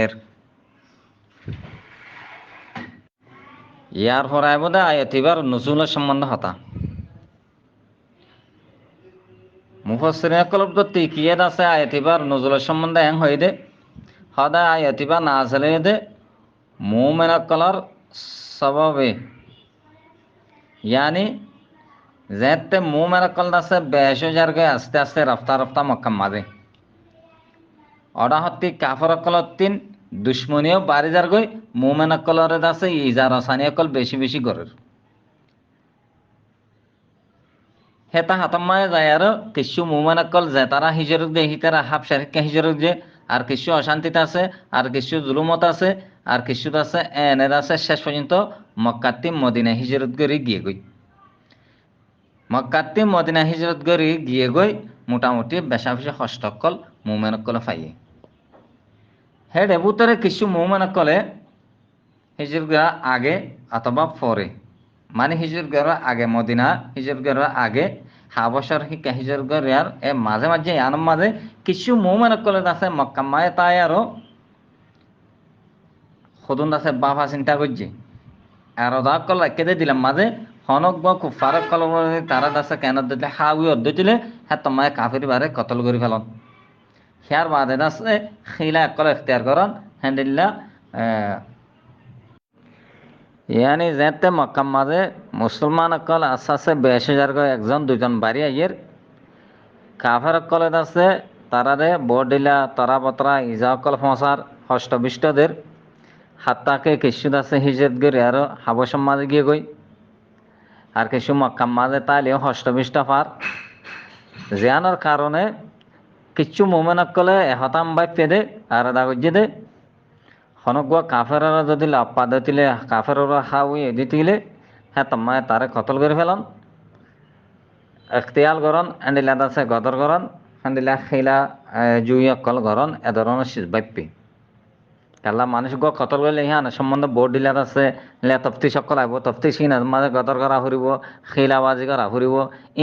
ইয়ার পরে আইব দে আয়তিবার নজুলের সম্বন্ধে হতা মুফাসসিরিন কলব তো তিকিয়াত আছে আয়াতিবার নজুলের সম্বন্ধে হ্যাং হই দে হদা আয়াতিবার না আসলে দে মুমিন কলর স্বভাবে ইয়ানি যেতে মুমিন কল আছে বেশ জারগে আস্তে আস্তে রফতা রফতা মক্কাম মাঝে অডা হত্তি কাফর কলর তিন দুশ্মনীয় বাড়ি যারগই মুমিন কলরে আছে ইজার সানিয়া কল বেশি বেশি গরের হেতা হাতাম্মায় যায় আর কিছু মুমানাক্কল যে তারা হিজরত দে হিতারা হাফ শারিকা হিজরত যে আর কিছু অশান্তিতে আছে আর কিছু জুলুমত আছে আর কিছু আছে এনের আছে শেষ পর্যন্ত মক্কাতি মদিনা হিজরত করে গিয়ে গই মক্কাতি মদিনা হিজরত করে গিয়ে গই মোটামুটি বেশা বেশি হস্তকল মুমানাক্কল ফাইয়ে হে ডেবুতরে কিছু মুমানাক্কলে হিজরত করা আগে অথবা পরে মানে হিজরত করার আগে মদিনা হিজরত করার আগে হাবশার শিক্ষা হিজরত করার মাঝে মাঝে আনম মাঝে কিছু মুমেন কলেজ আছে মক্কা মায়ে তাই আরো সদুন আছে বাফা চিন্তা করছে আর দা কল কেদে দিলাম মাঝে হনক বা খুব ফারক কল তারা আছে কেন দিলে হাউই অর্ধ দিলে হ্যাঁ তোমায় কাফির বারে কতল করে ফেলন হিয়ার বাদে আছে খিলা কল এখতিয়ার করন হ্যান্ডিল্লা ইয়ানি যেতে মক্কার মাঝে মুসলমান অকল আস্তে আস্তে বেশ হাজার একজন দুজন বাড়ি আইয়ের কাফের অকলের আছে তারারে বডিলা তরা বতরা ইজা অকল ফসার হষ্টবিষ্টদের হাত্তাকে কিছু আছে হিজত গিয়ে আর হাবসম মাঝে গিয়ে গই আর কিছু মক্কার মাঝে তাইলেও হষ্টবিষ্ট পার জিয়ানোর কারণে কিছু মোমেন অকলে হতাম বাই পেদে আর দাগজ্জে দে হনগুয়া কাফেরা যদি লাপ্পা দিলে কাফেরা হাউই দিলে হ্যাঁ তোমায় তারে কতল করে ফেলন এখতিয়াল গরন এন্ডিলা দাসে গদর গরন এন্ডিলা খেলা জুই অকল গরন এ ধরনের বাপ্পি কাল্লা মানুষ গো কতল করলে ইহান সম্বন্ধে বোর্ড ডিলার আছে লে তফতি সকল আইব তফতি সিন মাঝে গদর করা ফুরিব খেলাবাজি করা ফুরিব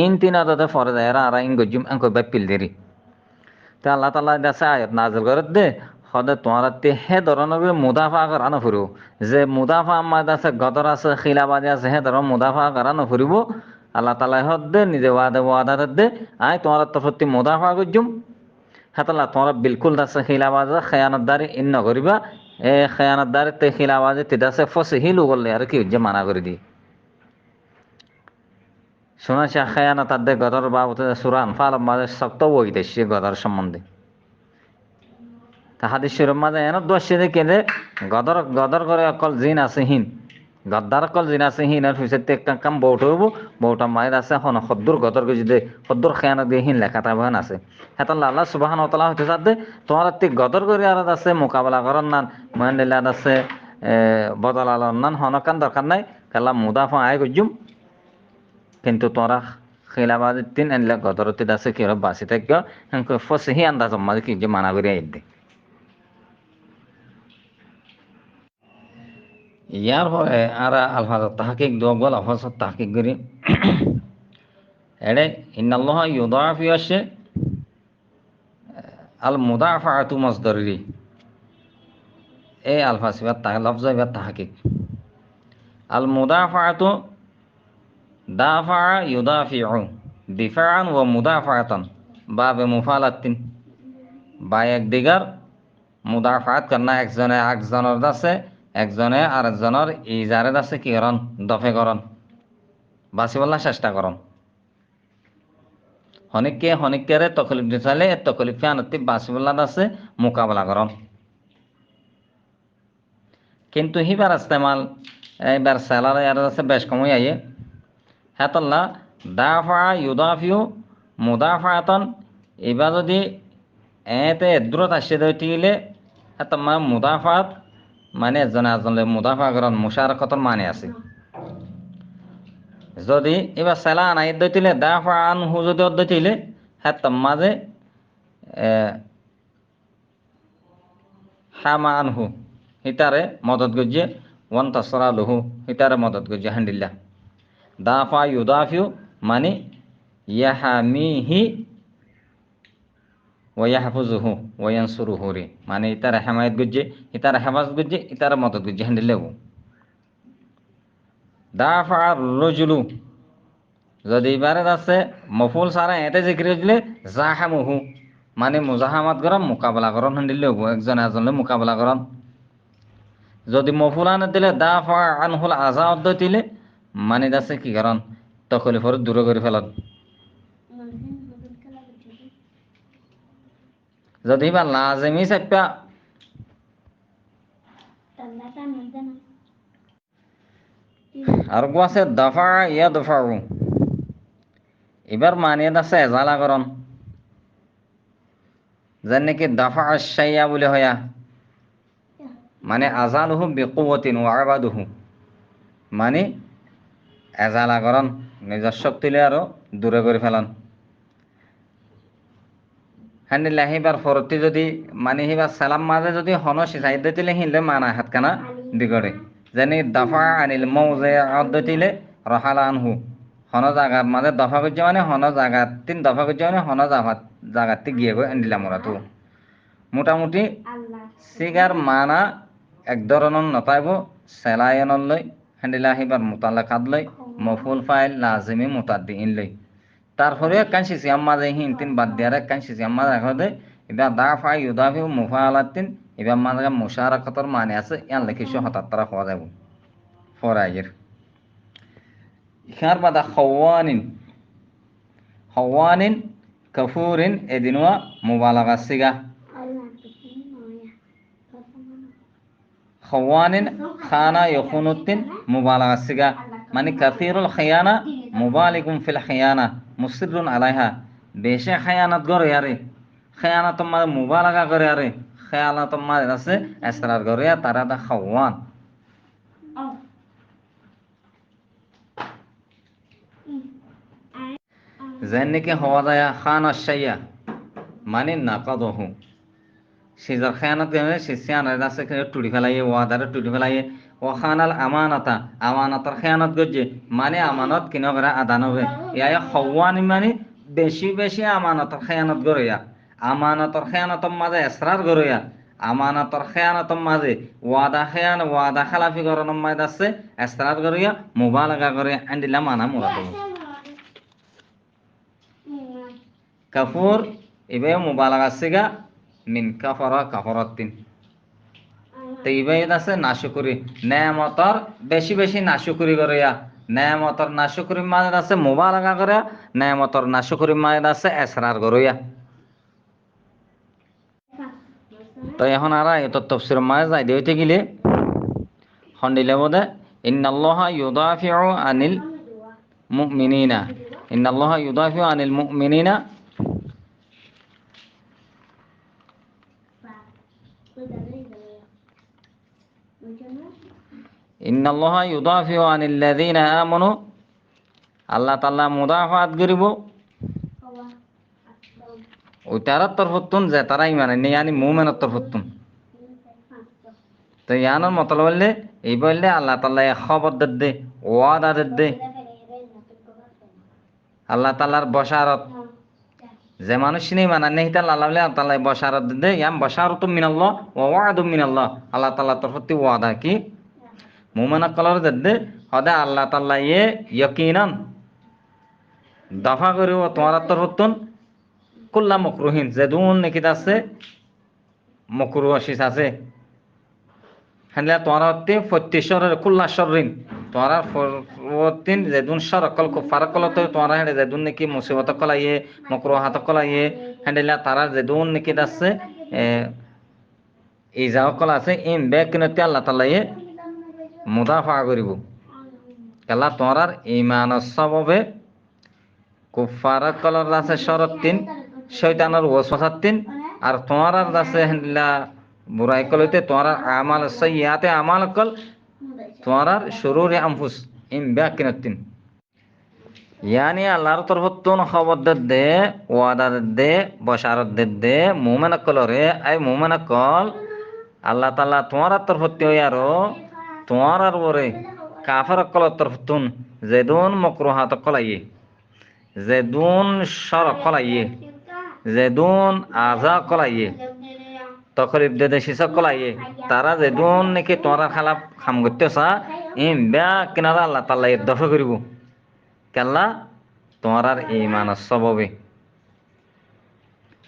ইন তিন আদতে ফরে যায় আর ইন গজ্জুম এঙ্ক বাপ্পিল দেরি তা আল্লাহ তালা দাসে আয়ত নাজল করে দে সদে তোমার হে ধরনের মুদাফা করা নফুরিব যে মুদাফা আমার আছে গদর আছে খিলাবাজি আছে হে ধরনের মুদাফা করা নফুরিব আল্লাহ তালা হদ দে নিজে ওয়াদা দে আয় তোমার তফতি মুদাফা করজুম হেতলা তোমার বিলকুল দাসে খিলাবাজ খেয়ানতদারি ইন নকরিবা এ খেয়ানতদারি তে খিলাবাজি তিদাসে ফসে হিলু করলে আর কি যে মানা করে দি শোনাছে খেয়ানত দে গদর বাবতে সুরান ফাল মাঝে শক্ত বই দেশে গদর সম্বন্ধে হাদিস শরীফ মাঝে এন দোষে কেঁদে গদর গদর করে অকল জিন আছে হিন গদ্দার অকল জিন আছে হিন আর ফুসেতে একটা কাম বউট হইব বউটা মায়ের আছে হন সদ্দুর গদর গজি দে সদ্দুর খেয়ানো দিয়ে হিন লেখা তাই আছে হেতন আল্লাহ সুবহানাহু ওয়া তাআলা হইতে সাথে তোমার তে গদর করে আর আছে মোকাবেলা করন নান মহান্দিল্লাদ আছে বদল আলন নান হনকান দরকার নাই কাল্লা মুদাফা আয় গজুম কিন্তু তোরা খেলাবাজি তিন এনলে গদরতে আছে কি বাসি থাকি ফসে আন্দাজ মাঝে কি যে মানা করে আইন দে ইয়ার পরে আর আলফাজ তাহকিক দোয়াল আলফাজ তাহকিক করি এড়ে ইন্নাল্লাহ ইউদাফি আসে আল মুদাফাআতু মাসদারি এই আলফাজ এবার তা লফজ এবার তাহকিক আল মুদাফাআতু দাফা ইউদাফিউ দিফাআন ওয়া মুদাফাআতান বাবে মুফালাতিন বা এক দিগার মুদাফাআত করনা একজনে একজনের আছে একজনে আরেকজনের ইজারে আছে কি করন দফে করন বাসিবল্লা চেষ্টা করন হনিককে হনিককে তকলিফ দিছালে তকলিফ আনতি বাসিবল্লা আছে মোকাবেলা করন কিন্তু হিবার ইস্তেমাল এবার স্যালারি আর আছে বেশ কমই আইয়ে হেতল্লা দাফা ইউদাফিউ মুদাফাআতান এবার যদি এতে দূরত আসে দিলে হেতমা মুদাফাত মানে এজনে আজনলে মুদাফা করন মুশারাকতর মানে আছে যদি এবার সেলা আনাই দিলে দাফা আনহু যদি দিলে হ্যাঁ মাঝে হামা আনহু হিতারে মদত গজ্জে ওয়ান তাসরা লহু হিতারে মদত গজ্জে হান্ডিল্লা দাফা ইউদাফিউ মানে ইয়াহামিহি ওয়াহফুজুহু ওয়ানসুরুহু রে মানে ইতারে হেমায়েত গজ্জে ইতারে হেফাজত গজ্জে ইতারে মদত গজ্জে হান্ডিল্লাবু দাফা রজুলু যদি এবারে আছে মফুল সারা এতে জিক্রি দিলে জাহামুহু মানে মুজাহামাত গরম মোকাবেলা করন হান্ডিল্লাবু একজন এজনলে মোকাবেলা করন যদি মফুল আনে দিলে দাফা আনহুল আজাদ দিলে মানে আছে কি কারণ তকলিফর দূর করে ফেলত যদি বা লাজেমি চাপ্পা আর আছে দফা ইয়া দফাউ এবার মানিয়ে আছে এজালাকরণ যেন নাকি দফা আশাইয়া বলে হয়া মানে আজালুহু বিকুওয়াতিন ওয়া আবাদুহু মানে এজালাকরণ নিজের শক্তিলে আরো দূরে করে ফেলান হান্দিল্লা হিবার ফরতি যদি মানে হিবার সালাম মাঝে যদি হন সিসাই দিলে হিনলে মানা হাতখানা বিগড়ে যেন দফা আনিল মৌজে আদ দিলে রহালা আনহু হন জাগার মাঝে দফা করছে মানে হন জাগাত তিন দফা করছে মানে হন জাগাতে গিয়ে গো আন্দিলাম ওরা তো মোটামুটি সিগার মানা এক ধরনের নতাইব সেলায়ন লই হান্দিলা হিবার মোতালাকাত লই মফুল ফাইল লাজিমি মোতাদ্দি ইন লই তারপরে একখান সিসিয়াম মাঝে হিন তিন বাদ দিয়ার একখান সিসিয়াম মাঝে রাখা দেয় এবার দাফা ইউদাফি মুফা আলাতিন এবার মাঝে মুশারাকাতর মানে আছে ইয়ান লেখিস হঠাৎ তারা হওয়া যাব ফরাইয়ের ইখার বাদা হওয়ানিন কাফুরিন এদিনওয়া মুবালাগা সিগা হওয়ানিন খানা ইখুনুদ্দিন মুবালাগা সিগা মানে কাসিরুল খিয়ানা মুবালিগুম ফিল খিয়ানা মুসিরুন আলাইহা বেশে খেয়ানত করে আরে খেয়ানত মাঝে মুবালাগা করে আরে খেয়ানত মাঝে আছে এসরার করে তারা দা খাওয়ান যেন নাকি হওয়া যায় খান আশাইয়া মানে নাকাদহু সিজার খেয়ানত সে সিয়ানের আছে টুটি ফেলাইয়ে ওয়াদারে টুটি ফেলাইয়ে ও খানাল আমানতা আমানতর খেয়ানত গজ্জে মানে আমানত কিন করে আদান হবে ইয়া হওয়ানি মানে বেশি বেশি আমানতর খেয়ানত গড়িয়া আমানতর খেয়ানতর মাঝে এসরার গড়িয়া আমানতর খেয়ানতর মাঝে ওয়াদা খেলাফি গরনের মাঝে আছে এসরার গড়িয়া মুবালাগা করে আন্দিলা মানা মুরাদ কাফুর এবে মুবালাগা সিগা মিন কাফারা কাফারাতিন তো ইবাইদ আছে নাশুকুরি নেয়ামতর বেশি বেশি নাশুকুরি করিয়া নেয়ামতর নাশুকুরি মাঝে আছে মুবালাগা করিয়া নেয়ামতর নাশুকুরি মাঝে আছে এসরার করিয়া তো এখন আর এত তাফসীর মাঝে যাই দিতে গেলে হন্ডিলে বোধে ইন্নাল্লাহা ইউদাফিউ আনিল মুমিনিনা ইন্নাল্লাহা ইউদাফিউ আনিল মুমিনিনা ইন্নাল্লাহা ইউদাফিউ আনিল্লাযীনা আমানু আল্লাহ তাআলা মুদাফাত করিব ওই তারার তরফতুন যে তারা ইমান নেই ইয়ানি মুমিনের তরফতুন তো ইয়ানোর মতলব বললে এই বললে আল্লাহ তাআলা খবর দে ওয়াদা দে আল্লাহ তাআলার বশারত যে মানুষ নেই মানা নেই তাহলে আল্লাহ তাআলা বশারত দে ইয়াম বশারতু মিনাল্লাহ ওয়া ওয়াদু মিনাল্লাহ আল্লাহ তাআলা তরফতি ওয়াদা কি মুমিনা কলর দে হদা আল্লাহ তাআলা ইয়াকিনান দফা করিব তোমার তরফতুন কুল্লা মকরুহিন যেদুন নাকি আছে মকরু আশিস আছে হানলা তোরা তে ফতিশরের কুল্লা শররিন তোরা ফরতিন যেদুন শরকল কুফার কলতে তোরা হেডে যেদুন নাকি মুসিবত কলাইয়ে মকরুহাত কলাইয়ে হানলা তারা যেদুন নাকি আছে এই যাও কল আছে ইন বেকনতে আল্লাহ তাআলা মুদাফা করিব আল্লাহ তোরার ঈমানের সববে কুফার কলর আছে শরতিন শয়তানের ওয়াসওয়াসাতিন আর তোমার আছে হানলা বুড়াই কলতে তোমার আমাল সাইয়াতে আমাল কল তোমার শুরুরে আনফুস ইম ব্যাকিনাতিন ইয়ানি আল্লাহর তরফতুন খবর দে ওয়াদা দে বশারত দে মুমিন কলরে আই মুমিন কল আল্লাহ তাআলা তোমার তরফতে ইয়ারো তোমার আর ওরে কাফের কল তরফতুন জেদুন মকরুহাত কলাইয়ে জেদুন শর কলাইয়ে জেদুন আজা কলাইয়ে তখরিব দে সিসা কলাইয়ে তারা জেদুন নাকি তোমার খালাপ খাম করতেছা ইম ব্যাক কিনারা আল্লাহ তাআলা এর দফা করিব কেল্লা তোমার আর ইমান সববে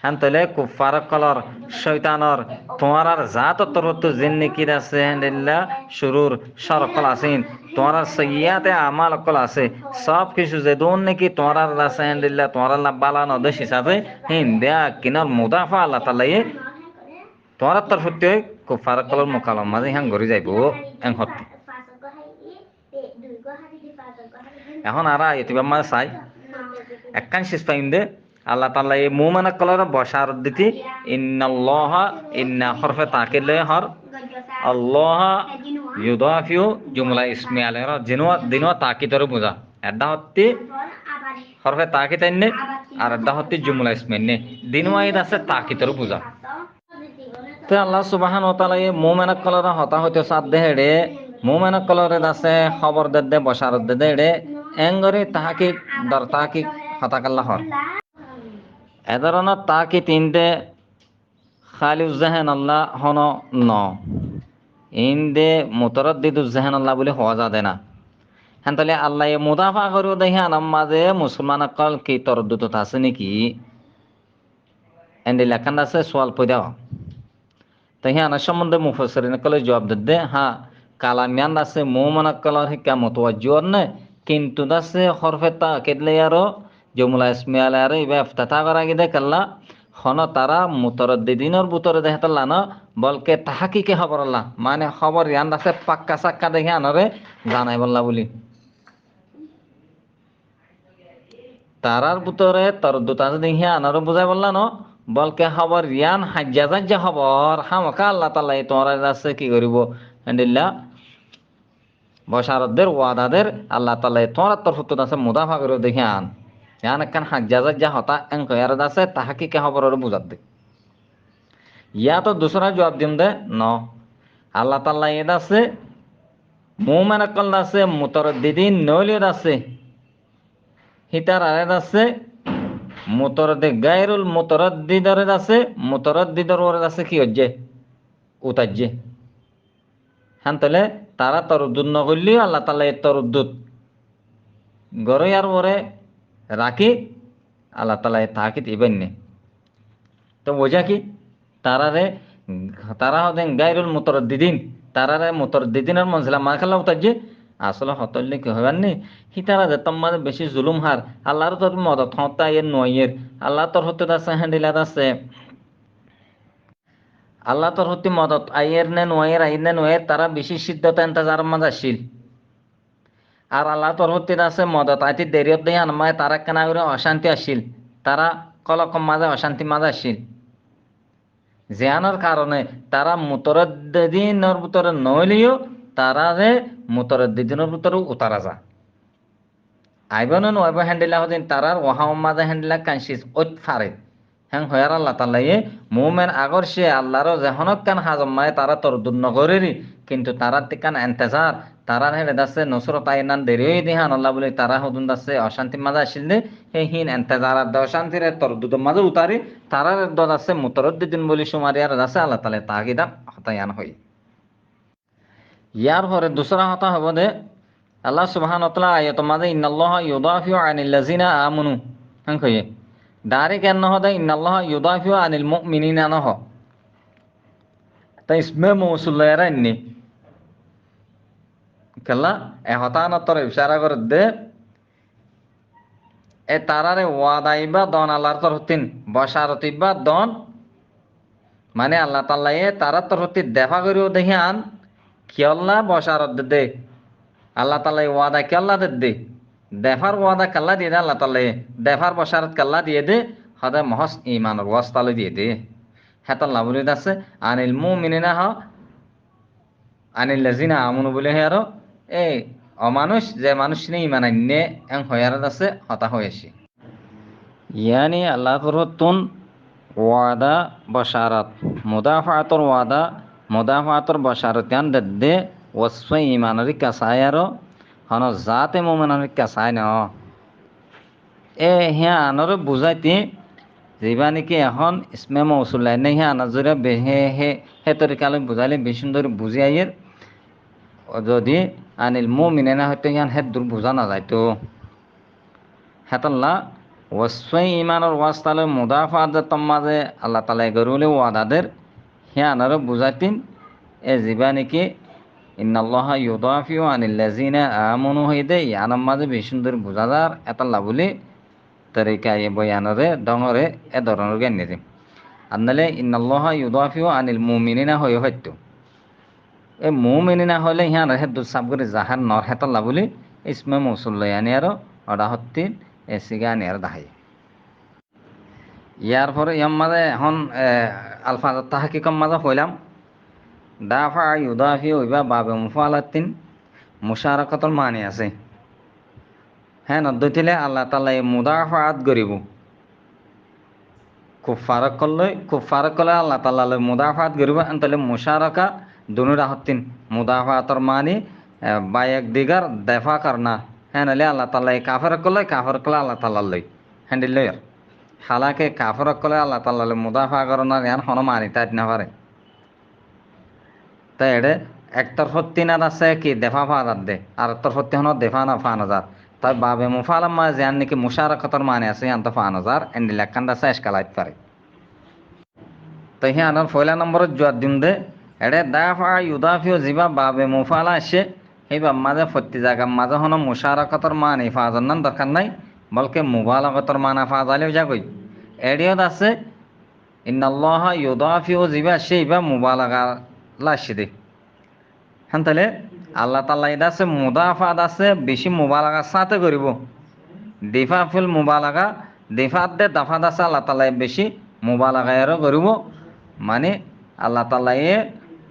হ্যাঁ তাহলে কুফার কলর শৈতানর তোমার আর জাত তরত জিন কির আছে হ্যান্ডিল্লা শুরুর সরকল আছেন তোমার আর সইয়াতে আমাল কল আছে সব কিছু যে দোন নাকি তোমার আর আছে হ্যান্ডিল্লা তোমার আল্লাহ বালা নদেশ হিসাবে হিন দেয়া কিনার মুদাফা আল্লাহ তালাই তোমার তরফ কুফার কলর মোকালম মাঝে হ্যাঁ ঘুরে যাইব এং হত্যি এখন আর এতিবার মাঝে চাই একখান শেষ পাইম দে আল্লাহ তাআলা এই মুমিনা কলর বশারত দিতি ইন্নাল্লাহ ইন্না হরফে তাকিদ লয় হর আল্লাহ ইউদাফিউ জুমলা ইসমি আলাইহির দিনও তাকিদর বুঝা এডা হত্তি হরফে তাকিদ আইনে আর এডা হত্তি জুমলা ইসমি আইনে দিনও আইদ আছে তাকিদর বুঝা তো আল্লাহ সুবহান ওয়া তাআলা এই মুমিনা কলর হতা হইতে সাদ দেহেড়ে মুমিনা কলরে আছে খবর দে বশারত দে দেড়ে এঙ্গরে তাহাকিক দর তাহাকিক হতাকাল্লাহ হর এ ধরনের তাকি তিনটে খালিউজ্জাহান আল্লাহ হন ন ইন্দে মুতরদ্দিদুজ্জাহান আল্লাহ বলে হওয়া যাবে না হ্যাঁ তাহলে আল্লাহ মুদাফা করেও দেখি আনাম মাঝে মুসলমান কল কি তরদ্দুত আছে নাকি এন্ডি লেখান আছে সোয়াল পয়দাও তাই আনার সম্বন্ধে মুফাসসিরিন কলে জবাব দে হ্যাঁ কালামিয়ান আছে মুমিন কলর হিকা মুতাওয়াজ্জিহ নে কিন্তু দাসে হরফে তাকিদ লেয়ারো জুমলা ইসমি আলারে ইবা ইফতাতা করা গিয়ে কাল্লা হন তারা মুতরদ্দিদিনর বুতরে দেহতাল্লা না বলকে তাহাকিকে খবর আল্লাহ মানে খবর ইয়ান আছে পাক্কা সাক্কা দেখে আনরে জানাই বললা বলি তারার বুতরে তরদ্দুত আছে দেখে আনরে বুঝাই বললা ন বলকে খবর ইয়ান হাজ্জা জাজ্জা খবর হামকা আল্লাহ তাআলা তোমার আছে কি করিব আলহামদুলিল্লাহ বশারতদের ওয়াদাদের আল্লাহ তাআলা তোমার তরফত আছে মুদাফা করে দেখে আন ইয়ান একখান হাজ্জা জাজ্জা হতা এন কয়ার আছে তাহাকিকে খবরের বুঝাত দে ইয়া তো দুসরা জবাব দিম দে ন আল্লাহ তাআলা এদ আছে মুমিন কল আছে মুতরদ্দিদিন নলিয়ত আছে হিতার আরেদ আছে মুতরদ্দিদ গায়রুল মুতরদ্দিদর আছে মুতরদ্দিদর ওর আছে কি হজ্জে উতাজ্জে হ্যাঁ তাহলে তারা তরদ্দুত নকরলেও আল্লাহ তাআলা এর তরদ্দুত গড়ে আর ওরে রাখি আল্লাহ তাআলা তাহাকিত ইবেন নে তো বোঝা কি তারা হতেন গায়রুল মুতরদ্দিদিন তারারে মুতরদ্দিদিনের মনজিলা মা খাল্লা উতাজ্জে আসলে হতল্লে কি হবেন নি হিতারা যে তোমার বেশি জুলুম হার আল্লাহর তোর মদত হতা এর নয়ের আল্লাহ তোর হতে আছে হ্যান্ডিলাত আছে আল্লাহ তোর হতে মদত আইয়ের নে নয়ের আইর নে নয়ের তারা বেশি সিদ্ধত এন্তাজার মাঝ আসিল আর আল্লাহ তোর হতে আছে মদত আইতে দেরিয়ত দেয় আনমায় তারা কেনা করে অশান্তি আসিল তারা কলকম মাঝে অশান্তি মাঝে আসিল জিয়ানোর কারণে তারা মুতরদ্দিদিনের ভিতরে নইলেও তারা যে মুতরদ্দিদিনের ভিতরে উতারা যা আইবন নয়ব হ্যান্ডেলা হদিন তারার ওহাও মাঝে হ্যান্ডেলা কানসিস ওত ফারে হ্যাং হয়ার আল্লাহ তাআলাই মুমিন আগর সে আল্লাহর যেহনক কান হাজমায় তারা তরদুদ নগরেরি কিন্তু তারা তিকান ইন্তজার তারা হেলে দাসে নসরত আইনান দেরি দিহান আল্লাহ বলে তারা হদুন দাসে অশান্তি মাঝে আসিল দে হে হিন ইন্তজার আর অশান্তির তরদুদ মাঝে উতারি তারার দদ আছে মুতরদ্দিদিন বলি সুমারি আর দাসে আল্লাহ তাআলা তাগিদা হতায়ান হই ইয়ার পরে দুসরা হতা হব দে আল্লাহ সুবহানাহু ওয়া তাআলা আয়াত মাঝে ইন্নাল্লাহা ইউদাফিউ আনিল লাযিনা আমানু হ্যাঁ কইয়ে ডাইরেক্ট এন নহ দে ইন্নাল্লাহা ইউদাফিউ আনিল মুমিনিনা নহ তাই ইসমে মৌসুল এরা ইন্নি কেলা এ হতান তোর ইশারা করে দে এ তারারে ওয়াদাইবা দন আল্লাহর তোর হতিন বশারতিবা দন মানে আল্লাহ তাআলা এ তারা তোর হতি দেখা করিও দেখি আন কিয়ল্লা বশারত দে আল্লাহ তাআলা ওয়াদা কেল্লা দে দেফার ওয়াদা কাল্লা দিয়ে দে আল্লাহ তাআলা দেফার বশারত কাল্লা দিয়ে দে হদে মহস ইমানের ওয়াস্তালে দিয়ে দে হেতাল্লা বলে আছে আনিল মুমিনিনা হ আনিল লাজিনা আমনু বলে হে আরো এই অমানুষ যে মানুষ নেই ইমান আন্যে এং হয়ারত আছে হতা হয়েছে ইয়ানি আল্লাহ তরফতুন ওয়াদা বশারাত মুদাফাতর ওয়াদা মুদাফাতর বশারত ইয়ান দে ওয়াসফ ইমানের কাসায় আরো হন জাতে মুমিনের কাসায় ন এ হিয়া আনরে বুঝাইতে যেবা নাকি এখন ইসমে মৌসুলাই নে হিয়া আনাজরে হে তরিকালে বুঝাইলে বেশি সুন্দর বুঝি আইয়ের যদি আনিল মুমিনিনা হয়তো ইয়ান হে দূর বুঝা না যায় তো হেতাল্লা ওয়াসফাই ইমানের ওয়াস্তালে মুদাফাত যে তম্মাজে আল্লাহ তালা গরুলে ওয়াদাদের হে আনারও বুঝাইতিন এ যিবা নাকি ইন্নাল্লাহা ইউদাফিউ আনিল্লাযিনা আমানু হইদে ইয়ানার মাঝে বেশি সুন্দর বুঝা যার এতাল্লা বলি তরিকা এ বয়ানরে ডঙরে এ ধরনের জ্ঞান নিতে আন্নালে ইন্নাল্লাহা ইউদাফিউ আনিল মুমিনিনা হয়ে হয়তো এ মুমিনিনা হলে হিয়ান হে দু সাবগরে জাহার নর হেতাল্লা বলি ইসমে মৌসুল্লাই আনি আরো অডা হত্তিন এ সিগানি আর দাহাই ইয়ার পরে ইয়ার মাঝে এখন আলফা তাহাকিকম মাঝে হইলাম দাফা ইউদাফি হইবা বাবে মুফালাতিন মুশারাকাতুল মানি আছে হ্যাঁ নদ্দতিলে আল্লাহ তাআলা এই মুদাফাত করিব কুফারক করলে আল্লাহ তাআলা মুদাফাত করিব তাহলে মুশারাকা দুনুরা হত্তিন মুদাফাতর মানি বা এক দিগার দেফা করনা হ্যাঁ নালে আল্লাহ তাআলা কাফের করলে আল্লাহ তাআলা লই হ্যান্ডিল লয়ার হালাকে কাফের করলে আল্লাহ তাআলা মুদাফা করনা ইয়ান হন মানি তাইত না পারে তাই এডে একতরফত্তিনার আছে কি দেফা ফাদার দে আর তরফত্তি হন দেফা না ফা নজার তাই বাবে মুফালাম মা যে নাকি মুশারাকাতর মানে আছে ইয়ান তো ফা নজার এন্ডি লেখানটা আছে এসকালাইত পারে তাই হে আনার পয়লা নম্বরত জোয়ার দিন দে এডে দাফা ইউদাফিও জিবা বাবে মুফালা আসে সেইবা মাঝে ফত্তি জায়গা মাঝে হন মুশারাকাতর মানে ফাজার নান দরকার নাই বলকে মুবালাগতর মানা ফাজালেও যাগই এডিয়ত আছে ইন্নাল্লাহা ইউদাফিও জিবা সেইবা মুবালাগা লাসি দে হ্যাঁ তাহলে আল্লাহ তাআলা এটা আছে মুদাফাত আছে বেশি মুবালাগা সাথে করিব দিফাফুল মুবালাগা দিফাত দে দাফাত আছে আল্লাহ তাআলা বেশি মুবালাগায় আরো করিব মানে আল্লাহ তাআলা এ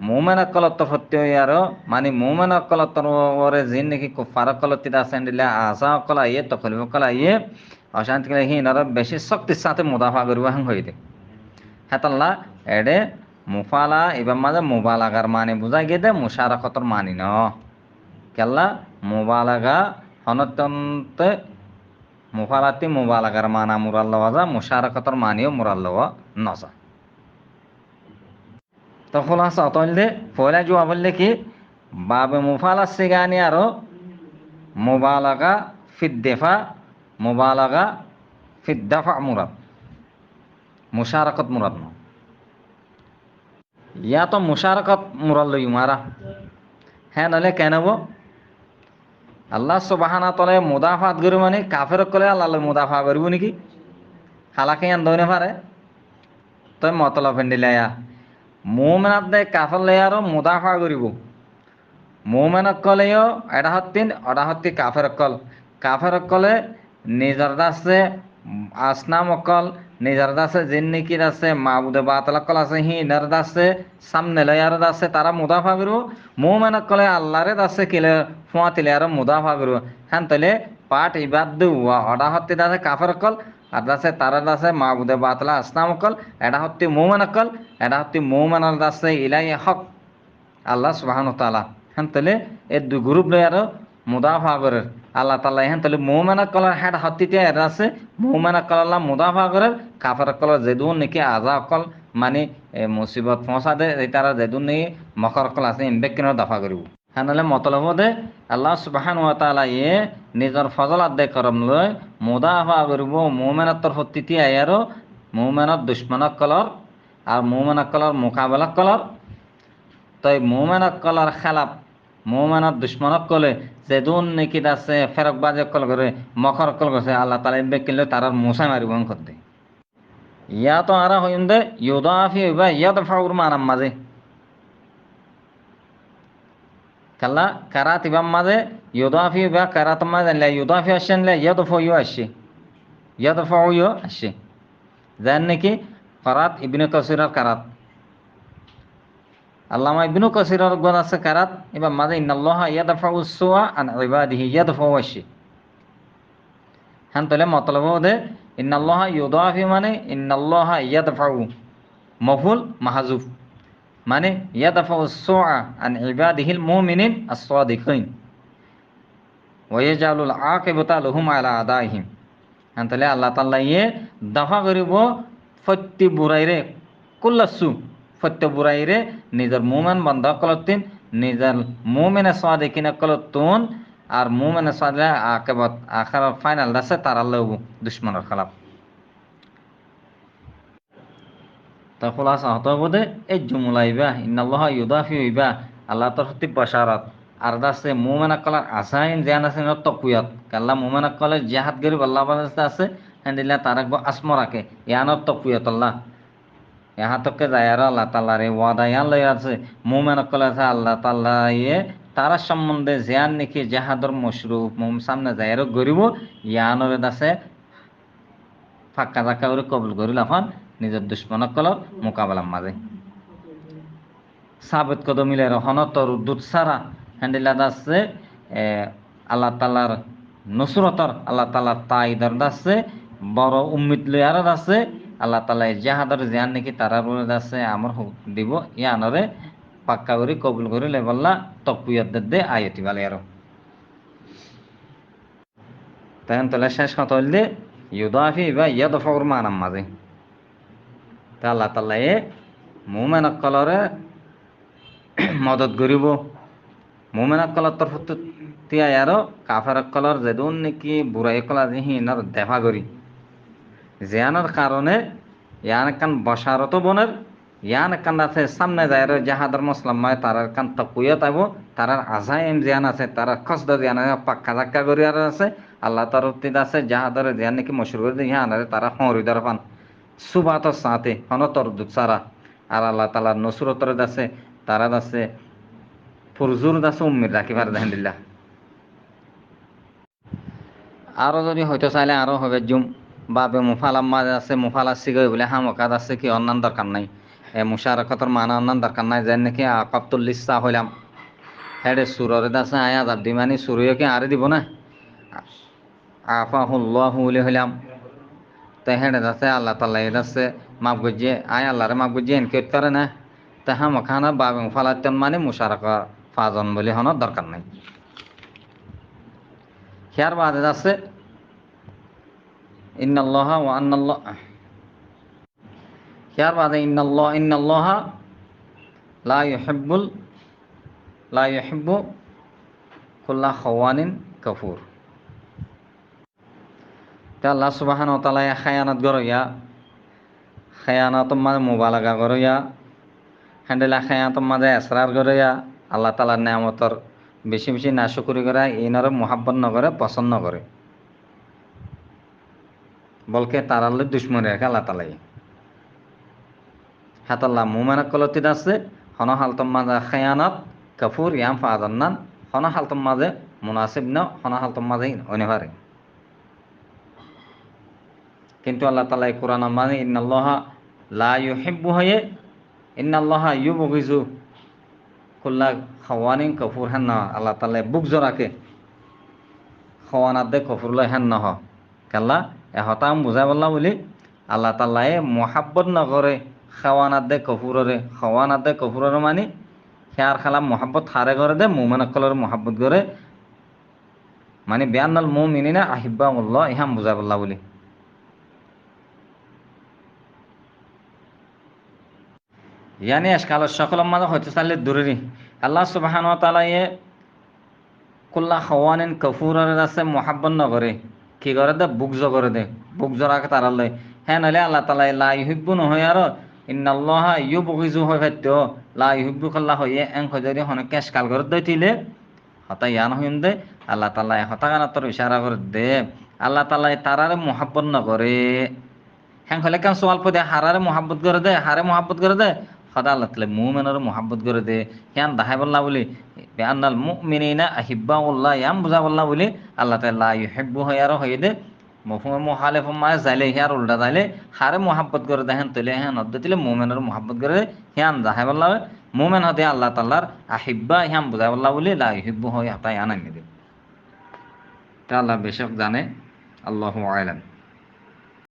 মুমিন কলত সত্য আরো মানে মুমিন কলত ওরে জিন নাকি কুফার কলত আছে দিলে আসা কলা ইয়ে তখলিব কলা ইয়ে অশান্তি কলা হি নর বেশি শক্তির সাথে মুদাফা করিব হ্যাঁ হইতে হেতাল্লা এডে মুফালা এবার মাঝে মুবালাগার মানে বুঝা গিয়ে দে মুশারাকতর মানি ন কেল্লা মুবালাগা হনতন্তে মুফালাতি মুবালাগার মানা মুরাল্লাহ যা মুশারাকতর মানিও মুরাল্লাহ নজা তো খোলাসা অতল দে পয়লা জুয়া বললে কি বাবে মুফালা সিগানি আরো মুবালাগা ফিদ্দেফা মুবালাগা ফিদ্দাফা মুরাদ মুশারাকত মুরাদ ন ইয়া তো মুশারাকত মুরাল্ল ইমারা হ্যাঁ নাহলে কেন আল্লাহ সুবহানাহু তলে মুদাফাত করি মানে কাফের কলে আল্লাহ মুদাফা করব নাকি হালাকে আন দইনে পারে তই মতলব ফেন্ডিলায়া মুমিনাত দে কাফের লেয়ারও মুদাফা করিব মুমিনাত কলেও এটা হত্তিন অডা হত্তি কাফের কলে নিজর দাসে আসনাম অকল নিজর দাসে জিন্নিকির আছে মাবুদে বাতলাকল আছে হি নর দাসে সামনে লয়ার দাসে তারা মুদাফা করব মুমিনাত কলে আল্লাহরে দাসে কিলে ফুয়াতিলে আর মুদাফা করব হ্যাঁ তাহলে পাঠ ইবাদ দুয়া অডা হত্তি দাসে কাফের কল আর দাসে তারা দাসে মাবুদে বাতলা আসনাম অকল এটা হত্তি মুমিনাত কল এটা হত্তি মুমিনার দাসে ইলাই হক আল্লাহ সুবহানাহু তাআলা হ্যাঁ তাহলে এই দুই গ্রুপ লয়ার মুদাফা করে আল্লাহ তাআলা হ্যাঁ তাহলে মুমিনা কলার হেড হত্তিতে এর আছে মুমিনা কলাল্লাহ মুদাফা করে কাফের কলার যেদুন নাকি আজা কল মানে মুসিবত পৌঁছা দে তারা যেদুন নাকি মকর কল আছে ইমবেক কেন দফা করিব হ্যাঁ নাহলে মতলব দে আল্লাহ সুবহানাহু তাআলা এ নিজর ফজল আদায় করম লই মুদাফা করিব মুমিনাতর হত্তিতে আয়ারো মুমিনাত দুশমনক কলর আর মুমিনা কলর মোকাবেলা কলর তাই মুমিনাত কলর খেলাফ মুমিনাত দুশমনক কলে যেদুন নাকি আছে ফেরকবাজে কল করে মকর কল গছে আল্লাহ তাআলা ইমবেক কিনলে তারার মুসাই মারিব করতে ইয়া তো আরা হইন দে ইউদাফি বা ইয়াদফাউর মানাম মাঝে কাল্লা কারাত ইবাম মাঝে ইউদাফি বা কারাত মাঝে ইউদাফি আসেন ইয়াদফা ইউ আসে ইয়াদফা ইউ আসে যার নাকি কারাত ইবনে কাসিরের কারাত, আল্লামা ইবনে কাসিরের গণ আছে কারাত, এবার মাঝে ইন্নাল্লাহা ইয়াদফাউ সুআ আন ইবাদিহি ইয়াদফাউ আশি। হ্যাঁ তাহলে মতলব দে ইন্নাল্লাহা ইউদাফি মানে ইন্নাল্লাহা ইয়াদফাউ মফুল মাহজুফ মানে ইয়াদফাউ সুআ আন ইবাদিহিল মুমিনিন আস-সাদিকিন ওয়া ইয়াজআলুল আকিবাতা লাহুম আলা আদাইহিম। হ্যাঁ তাহলে আল্লাহ তাআলা ইয়ে দফা করিব ফত্যি বুরাইরে কুল্লাসু, ফত্য বুরাইরে নিজের মুমেন বান্দা কলতিন, নিজের মুমিনে সাদিকিনে কলতুন, আর মুমিনে সাদিলে আকিবাত আখির ফাইনাল আছে তারা লব দুশমনের খেলাফ। তা খোলাসা হতে বোধে এই জুমলাইবা ইন্নাল্লাহা ইউদাফি হইবা আল্লাহ তোর হতে বাশারাত আর দাসে মুমিন আকলার আসাইন জান আছে ন তকুয়াত কাল্লা মুমিন আকলার জিহাদ গরিব আল্লাহ বানাতে আছে হেন্দিলা তারাক আসমরাকে ইয়ানত তকুয়াত আল্লাহ यहाँ तक के जायर আল্লাহ তাআলার এই ওয়াদা ইয়ান লই আছে মুমিন আকল আছে আল্লাহ তাআলা ইয়ে তারা সম্বন্ধে জিয়ান নাকি জিহাদর মশরুফ মুম সামনে যায়র গরিব ইয়ানরে দাসে ফাঁকা জাকা করে কবুল করিল এখন নিজের দুশ্মন কলর মোকাবেলার মাঝে সাবেত কদমিলে রহন তর দুধ সারা হ্যান্ডিলা দাসে আল্লাহ তালার নসরতর আল্লাহ তালার তাইদার দাসে বড় উম্মিদ লয়ার আছে আল্লাহ তালা জাহাদর জিয়ান নাকি তারা বলে দাসে আমার দিব ইয়ানরে পাক্কা করে কবুল করে লেবল্লা তকুয়াত দে আয়তি বালে আরো তাই তাহলে শেষ কথা হইলে ইউদাফি বা ইয়াদফাউর মানাম মাঝে তা আল্লাহ তাআলা এ মুমিন কলরে মদত করিব মুমিন কলর তরফ তিয়া আরো কাফের কলর যেদুন নাকি বুড়াই কলা হিনার দেফা করি জিয়ানের কারণে ইয়ান কান বসারত বনের ইয়ান কান আছে সামনে যায় জাহাদর মুসলমান তারার কান তকুয়াত আইব তারার আজাইম জিয়ান আছে তারার খসদ জিয়ান পাক্কা জাক্কা করি আর আছে আল্লাহ তরফ আছে জাহাদর জিয়ান নাকি মশুর করে ইয়ান তারা হরিদার পান সুবাত সাথে হনতর দুসারা আর আল্লাহ তাআলার নসরতর দাসে তারা দাসে ফুরজুর দাসে উম্মির রাখিবার আলহামদুলিল্লাহ। আরো যদি হয়তো চাইলে আরো হবে জুম বাবে মুফালাম মাঝে আছে মুফালা সিগই বলে হামকাত আছে কি অন্যান্য দরকার নাই মুশারাকতর মানা অন্যান্য দরকার নাই যেন নাকি আকাবতুল লিসা হইলাম হেডে সুররে দাসে আয়া দাব দিমানি সুরয়কে আরে দিব না আফাহুল্লাহু বলে হইলাম তাই হেডে দাসে আল্লাহ তাআলা এ দাসে মাফ গজিয়ে আয় আল্লাহরে মাফ গজিয়ে এনকে করে না তা হামখানা বাবে মুফালাতন মানে মুশারাকা ফাজন বলে হন দরকার নাই। হিয়ার বাদে আছে ইন্নাল্লাহা ওয়া আন্নাল্লাহ হিয়ার বাদে ইন্নাল্লাহা লা ইউহিব্বু কুল্লা খাওয়ানিন কাফুর। তা আল্লাহ সুবহানাহু ওয়া তাআলা খায়ানাত গরইয়া খায়ানাত মানে মুবালাগা গরইয়া হ্যান্ডেলা খায়ানাত মানে ইসরার গরইয়া আল্লাহ তাআলার নিয়ামতর বেশি বেশি নাশুকরি করে ইনারে মুহাব্বত নকরে পছন্দ করে বলকে তারালে দুশ্মনী রেখে আল্লাহ তালাই হাতাল্লাহ মুমেন কলতিত আছে হন হালতম মাঝে খেয়ানত কাফুর ইয়াম ফাজান্নান হন হালতম মাঝে মুনাসিব ন হন হালতম মাঝে অনিবারে কিন্তু আল্লাহ তালাই কোরআন মানে ইন্নাল্লাহা লা ইউহিব্বু হয়ে ইন্নাল্লাহা ইউবগিজু কুল্লা খাওয়ানিন কাফুর হেন না আল্লাহ তালাই বুক জোরাকে খাওয়ানাত দে কফুর লয় হেন নহ কাল্লা এহতাম বুঝাই বললা বলি আল্লাহ তাল্লাহে মহাব্বত নকরে খাওয়ানাত দে কফুরের মানে খেয়ার খালাম মহাব্বত হারে করে দে মুমেন অকলের মহাব্বত করে মানে বেয়ান্নাল মুমিনিনা আহিব্বাউল্লাহ ইহাম বুঝাই বললা বলি। ইয়ানি আজকাল সকলের মাঝে হয়তো চাইলে দূরেরই আল্লাহ সুবহানাহু ওয়া তাআলা এ কুল্লা খাওয়ানিন কাফুরের আছে মহাব্বত নকরে কি করে দে বুক করে দে বুক জরাকে তারা লয় হ্যাঁ নাহলে আল্লাহ তালা লা ইউহিব্বু নহয় আর ইন্নাল্লাহা ইউবগিজু হয় ভাত্য লা ইউহিব্বু খাল্লা হয়ে এং যদি হনে কেশ কাল করে দইতিলে হতা ইয়ান হইন দে আল্লাহ তালা হতা গানা তোর ইশারা করে দে আল্লাহ তালা তারারে মহাব্বত নকরে হ্যাঁ হলে কেন সোয়াল পদে হারারে মহাব্বত করে দে হারে মহাব্বত করে দে সদা আল্লাহ তালা মুমিনের মহাব্বত করে দে হ্যাঁ দাহাই বললা বলি বেআনাল মুমিনিনা আহিব্বাউল্লাহ ইয়াম বুঝা বললা বলি আল্লাহ তাআলা লা ইউহিব্বু হয় আর হয়ে দে মফহুমে মুখালিফুম মানে যাইলে হিয়ার উল্টা যাইলে হারে মোহাব্বত করে দেখেন তৈলে হ্যাঁ নদ্দে দিলে মোমেনের মোহাব্বত করে হিয়ান যাহাই বললা মোমেন হতে আল্লাহ তাল্লার আহিব্বা হিয়াম বুঝাই বললা বলি লা ইহিব্বু হয় হাতাই আনাই দিব তা আল্লাহ বেশক জানে আল্লাহু আলাম।